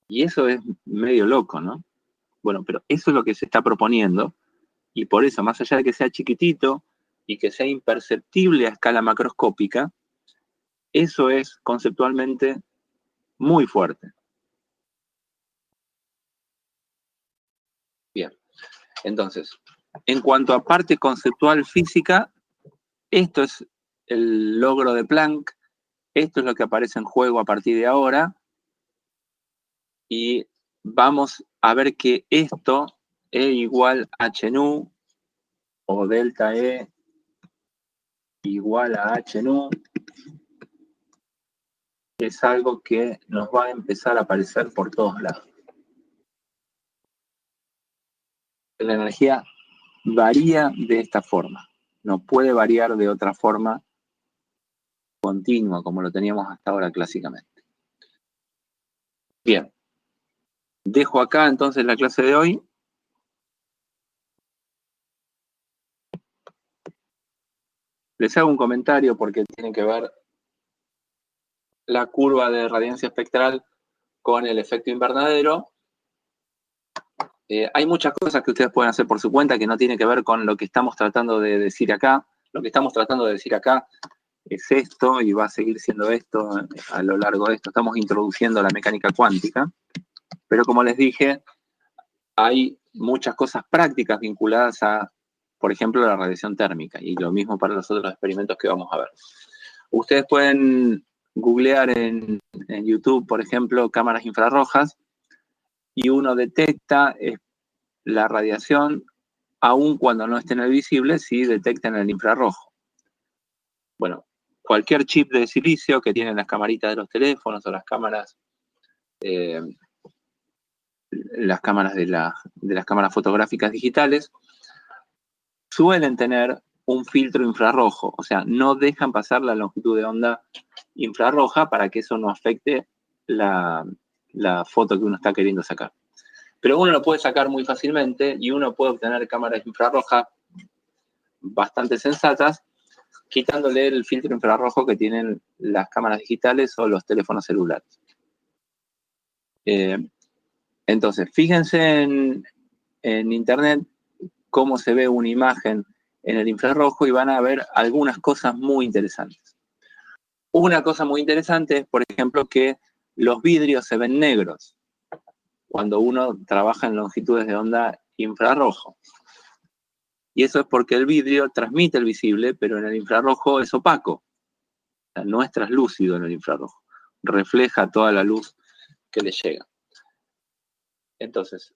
Y eso es medio loco, ¿no? Bueno, pero eso es lo que se está proponiendo, y por eso, más allá de que sea chiquitito y que sea imperceptible a escala macroscópica, eso es conceptualmente muy fuerte. Bien, entonces, en cuanto a parte conceptual física, esto es el logro de Planck, esto es lo que aparece en juego a partir de ahora, y vamos a ver que esto, E igual H nu, o delta E igual a H nu, es algo que nos va a empezar a aparecer por todos lados. La energía varía de esta forma, no puede variar de otra forma continua como lo teníamos hasta ahora clásicamente. Bien, dejo acá entonces la clase de hoy. Les hago un comentario porque tiene que ver la curva de radiancia espectral con el efecto invernadero. Hay muchas cosas que ustedes pueden hacer por su cuenta que no tienen que ver con lo que estamos tratando de decir acá. Lo que estamos tratando de decir acá es esto y va a seguir siendo esto a lo largo de esto. Estamos introduciendo la mecánica cuántica, pero como les dije, hay muchas cosas prácticas vinculadas a, por ejemplo, la radiación térmica, y lo mismo para los otros experimentos que vamos a ver. Ustedes pueden googlear en YouTube, por ejemplo, cámaras infrarrojas, y uno detecta la radiación, aun cuando no esté en el visible, si detecta en el infrarrojo. Bueno, cualquier chip de silicio que tienen las camaritas de los teléfonos o las cámaras de las cámaras fotográficas digitales suelen tener un filtro infrarrojo, o sea, no dejan pasar la longitud de onda infrarroja para que eso no afecte la foto que uno está queriendo sacar. Pero uno lo puede sacar muy fácilmente y uno puede obtener cámaras infrarrojas bastante sensatas, quitándole el filtro infrarrojo que tienen las cámaras digitales o los teléfonos celulares. Entonces, fíjense en internet cómo se ve una imagen en el infrarrojo y van a ver algunas cosas muy interesantes. Una cosa muy interesante es, por ejemplo, que los vidrios se ven negros. cuando uno trabaja en longitudes de onda infrarrojo. Y eso es porque el vidrio transmite el visible, pero en el infrarrojo es opaco. O sea, no es translúcido en el infrarrojo. Refleja toda la luz que le llega. Entonces,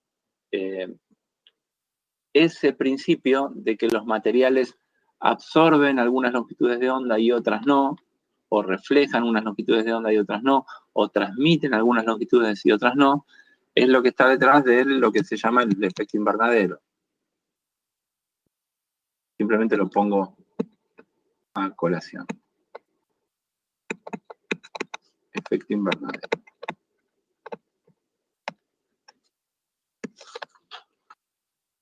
ese principio de que los materiales absorben algunas longitudes de onda y otras no, o reflejan unas longitudes de onda y otras no, o transmiten algunas longitudes y otras no, es lo que está detrás de lo que se llama el efecto invernadero. Simplemente lo pongo a colación. Efecto invernadero.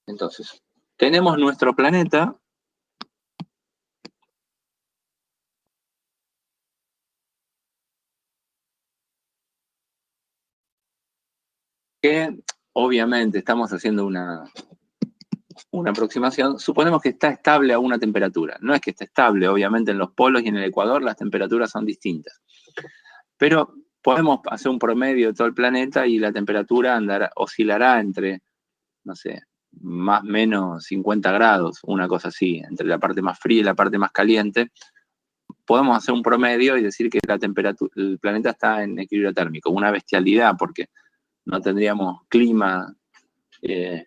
Entonces, tenemos nuestro planeta que obviamente estamos haciendo una aproximación, suponemos que está estable a una temperatura. No es que esté estable, obviamente en los polos y en el Ecuador las temperaturas son distintas. Pero podemos hacer un promedio de todo el planeta y la temperatura oscilará entre, no sé, más o menos 50 grados, una cosa así, entre la parte más fría y la parte más caliente. Podemos hacer un promedio y decir que la temperatura, el planeta está en equilibrio térmico. Una bestialidad porque no tendríamos clima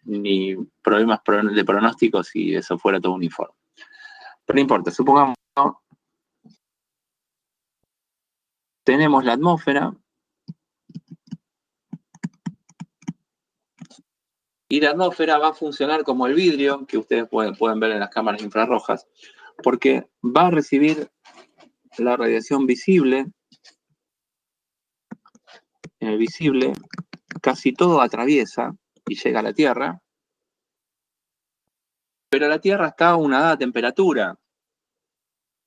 ni problemas de pronóstico si eso fuera todo uniforme. Pero no importa, supongamos tenemos la atmósfera y la atmósfera va a funcionar como el vidrio que ustedes pueden ver en las cámaras infrarrojas, porque va a recibir la radiación visible. En el visible casi todo atraviesa y llega a la Tierra, pero la Tierra está a una dada temperatura,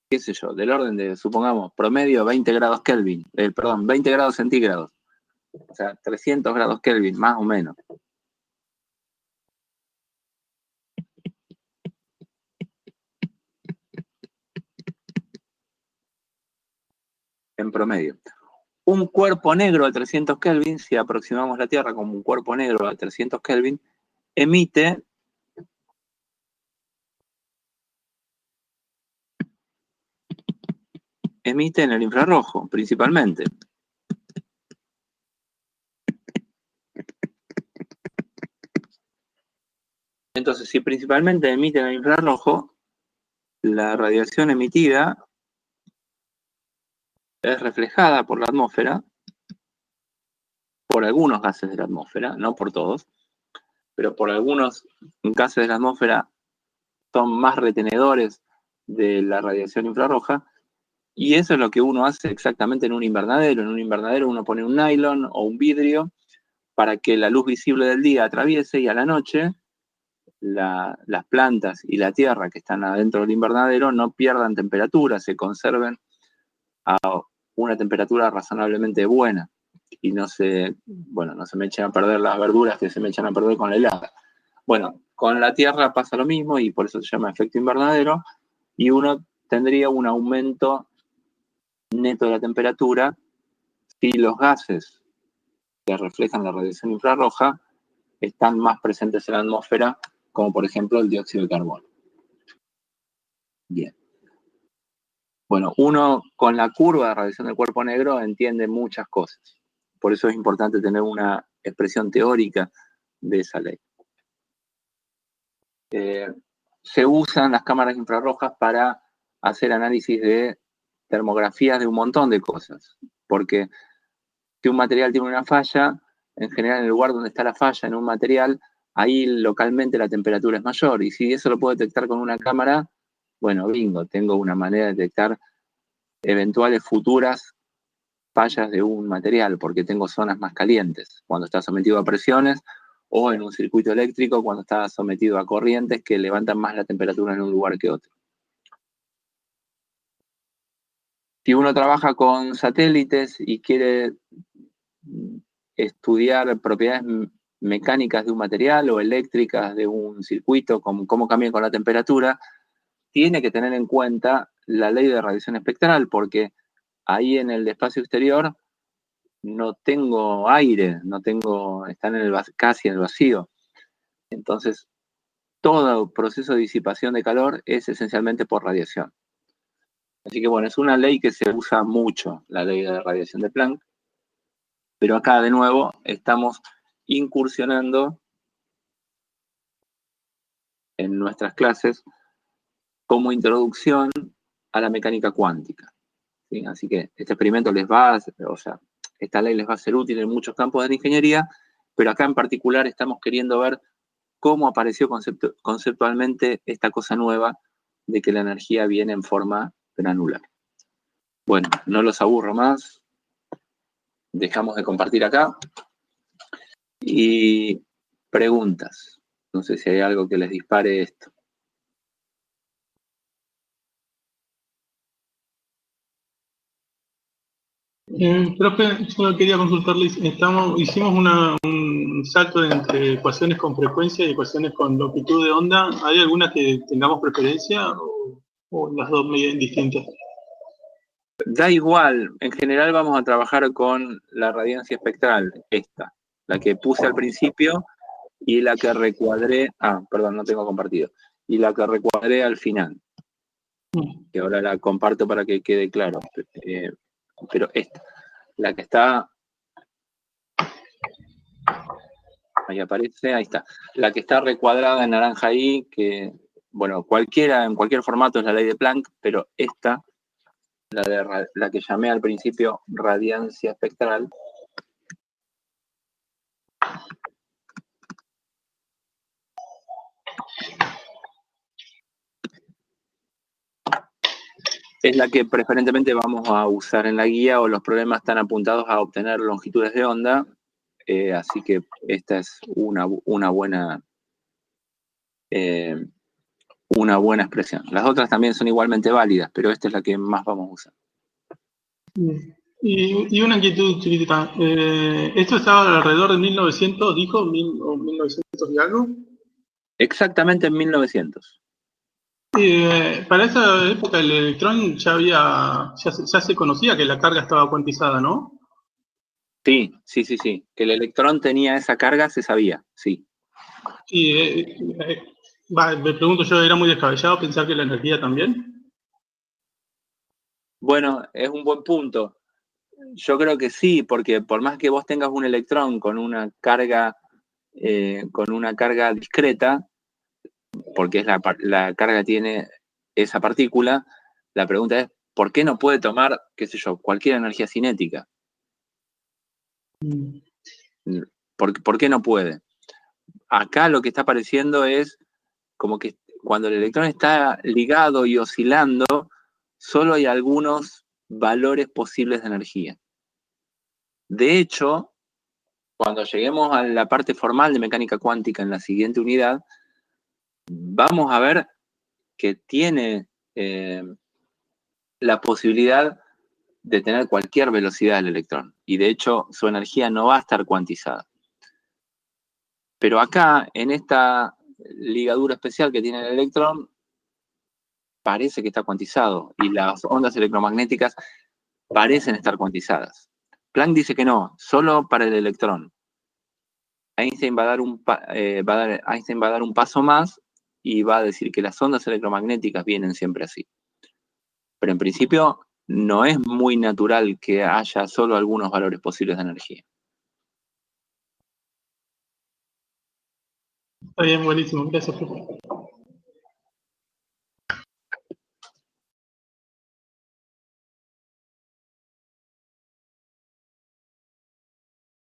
qué sé yo, del orden de, supongamos, promedio 20 grados Kelvin, 20 grados centígrados, o sea, 300 grados Kelvin, más o menos. En promedio. Un cuerpo negro a 300 Kelvin, si aproximamos la Tierra como un cuerpo negro a 300 Kelvin, emite en el infrarrojo, principalmente. Entonces, si principalmente emite en el infrarrojo, la radiación emitida es reflejada por la atmósfera, por algunos gases de la atmósfera, no por todos, pero por algunos gases de la atmósfera son más retenedores de la radiación infrarroja, y eso es lo que uno hace exactamente en un invernadero. En un invernadero uno pone un nylon o un vidrio para que la luz visible del día atraviese y a la noche las plantas y la tierra que están adentro del invernadero no pierdan temperatura, se conserven a una temperatura razonablemente buena y no se me echen a perder las verduras que se me echan a perder con la helada. Bueno, con la tierra pasa lo mismo y por eso se llama efecto invernadero, y uno tendría un aumento neto de la temperatura si los gases que reflejan la radiación infrarroja están más presentes en la atmósfera, como por ejemplo el dióxido de carbono. Bien. Bueno, uno con la curva de radiación del cuerpo negro entiende muchas cosas. Por eso es importante tener una expresión teórica de esa ley. Se usan las cámaras infrarrojas para hacer análisis de termografías de un montón de cosas. Porque si un material tiene una falla, en general en el lugar donde está la falla en un material, ahí localmente la temperatura es mayor. Y si eso lo puedo detectar con una cámara, bueno, bingo, tengo una manera de detectar eventuales futuras fallas de un material, porque tengo zonas más calientes cuando está sometido a presiones, o en un circuito eléctrico cuando está sometido a corrientes que levantan más la temperatura en un lugar que otro. Si uno trabaja con satélites y quiere estudiar propiedades mecánicas de un material o eléctricas de un circuito, cómo cambian con la temperatura, tiene que tener en cuenta la ley de radiación espectral, porque ahí en el espacio exterior no tengo aire, están casi en el vacío. Entonces, todo proceso de disipación de calor es esencialmente por radiación. Así que bueno, es una ley que se usa mucho, la ley de radiación de Planck, pero acá de nuevo estamos incursionando en nuestras clases como introducción a la mecánica cuántica, ¿sí? Así que este experimento esta ley les va a ser útil en muchos campos de la ingeniería, pero acá en particular estamos queriendo ver cómo apareció conceptualmente esta cosa nueva de que la energía viene en forma granular. Bueno, no los aburro más. Dejamos de compartir acá. Y preguntas. No sé si hay algo que les dispare esto. Profe, yo quería consultarles, hicimos un salto entre ecuaciones con frecuencia y ecuaciones con longitud de onda. ¿Hay alguna que tengamos preferencia o las dos medidas distintas? Da igual, en general vamos a trabajar con la radiancia espectral, esta, la que puse al principio y la que recuadré, perdón, no tengo compartido, y la que recuadré al final, que ahora la comparto para que quede claro, pero esta, la que está, ahí aparece, ahí está, la que está recuadrada en naranja ahí, que, bueno, en cualquier formato es la ley de Planck, pero esta, la que llamé al principio radiancia espectral, es la que preferentemente vamos a usar en la guía, o los problemas están apuntados a obtener longitudes de onda, así que esta es una buena expresión. Las otras también son igualmente válidas, pero esta es la que más vamos a usar. Y una inquietud chiquitita. ¿Esto estaba alrededor de 1900, dijo? ¿O 1900 y algo? Exactamente en 1900. Para esa época el electrón ya se conocía que la carga estaba cuantizada, ¿no? Sí. Que el electrón tenía esa carga se sabía, sí. Me pregunto yo, ¿era muy descabellado pensar que la energía también? Bueno, es un buen punto. Yo creo que sí, porque por más que vos tengas un electrón con una carga discreta, porque es la carga tiene esa partícula, la pregunta es, ¿por qué no puede tomar, qué sé yo, cualquier energía cinética? ¿Por qué no puede? Acá lo que está apareciendo es como que cuando el electrón está ligado y oscilando, solo hay algunos valores posibles de energía. De hecho, cuando lleguemos a la parte formal de mecánica cuántica en la siguiente unidad, vamos a ver que tiene la posibilidad de tener cualquier velocidad del electrón. Y de hecho, su energía no va a estar cuantizada. Pero acá, en esta ligadura especial que tiene el electrón, parece que está cuantizado. Y las ondas electromagnéticas parecen estar cuantizadas. Planck dice que no, solo para el electrón. Einstein va a dar un paso más y va a decir que las ondas electromagnéticas vienen siempre así. Pero en principio no es muy natural que haya solo algunos valores posibles de energía. Está bien, buenísimo. Gracias, profe.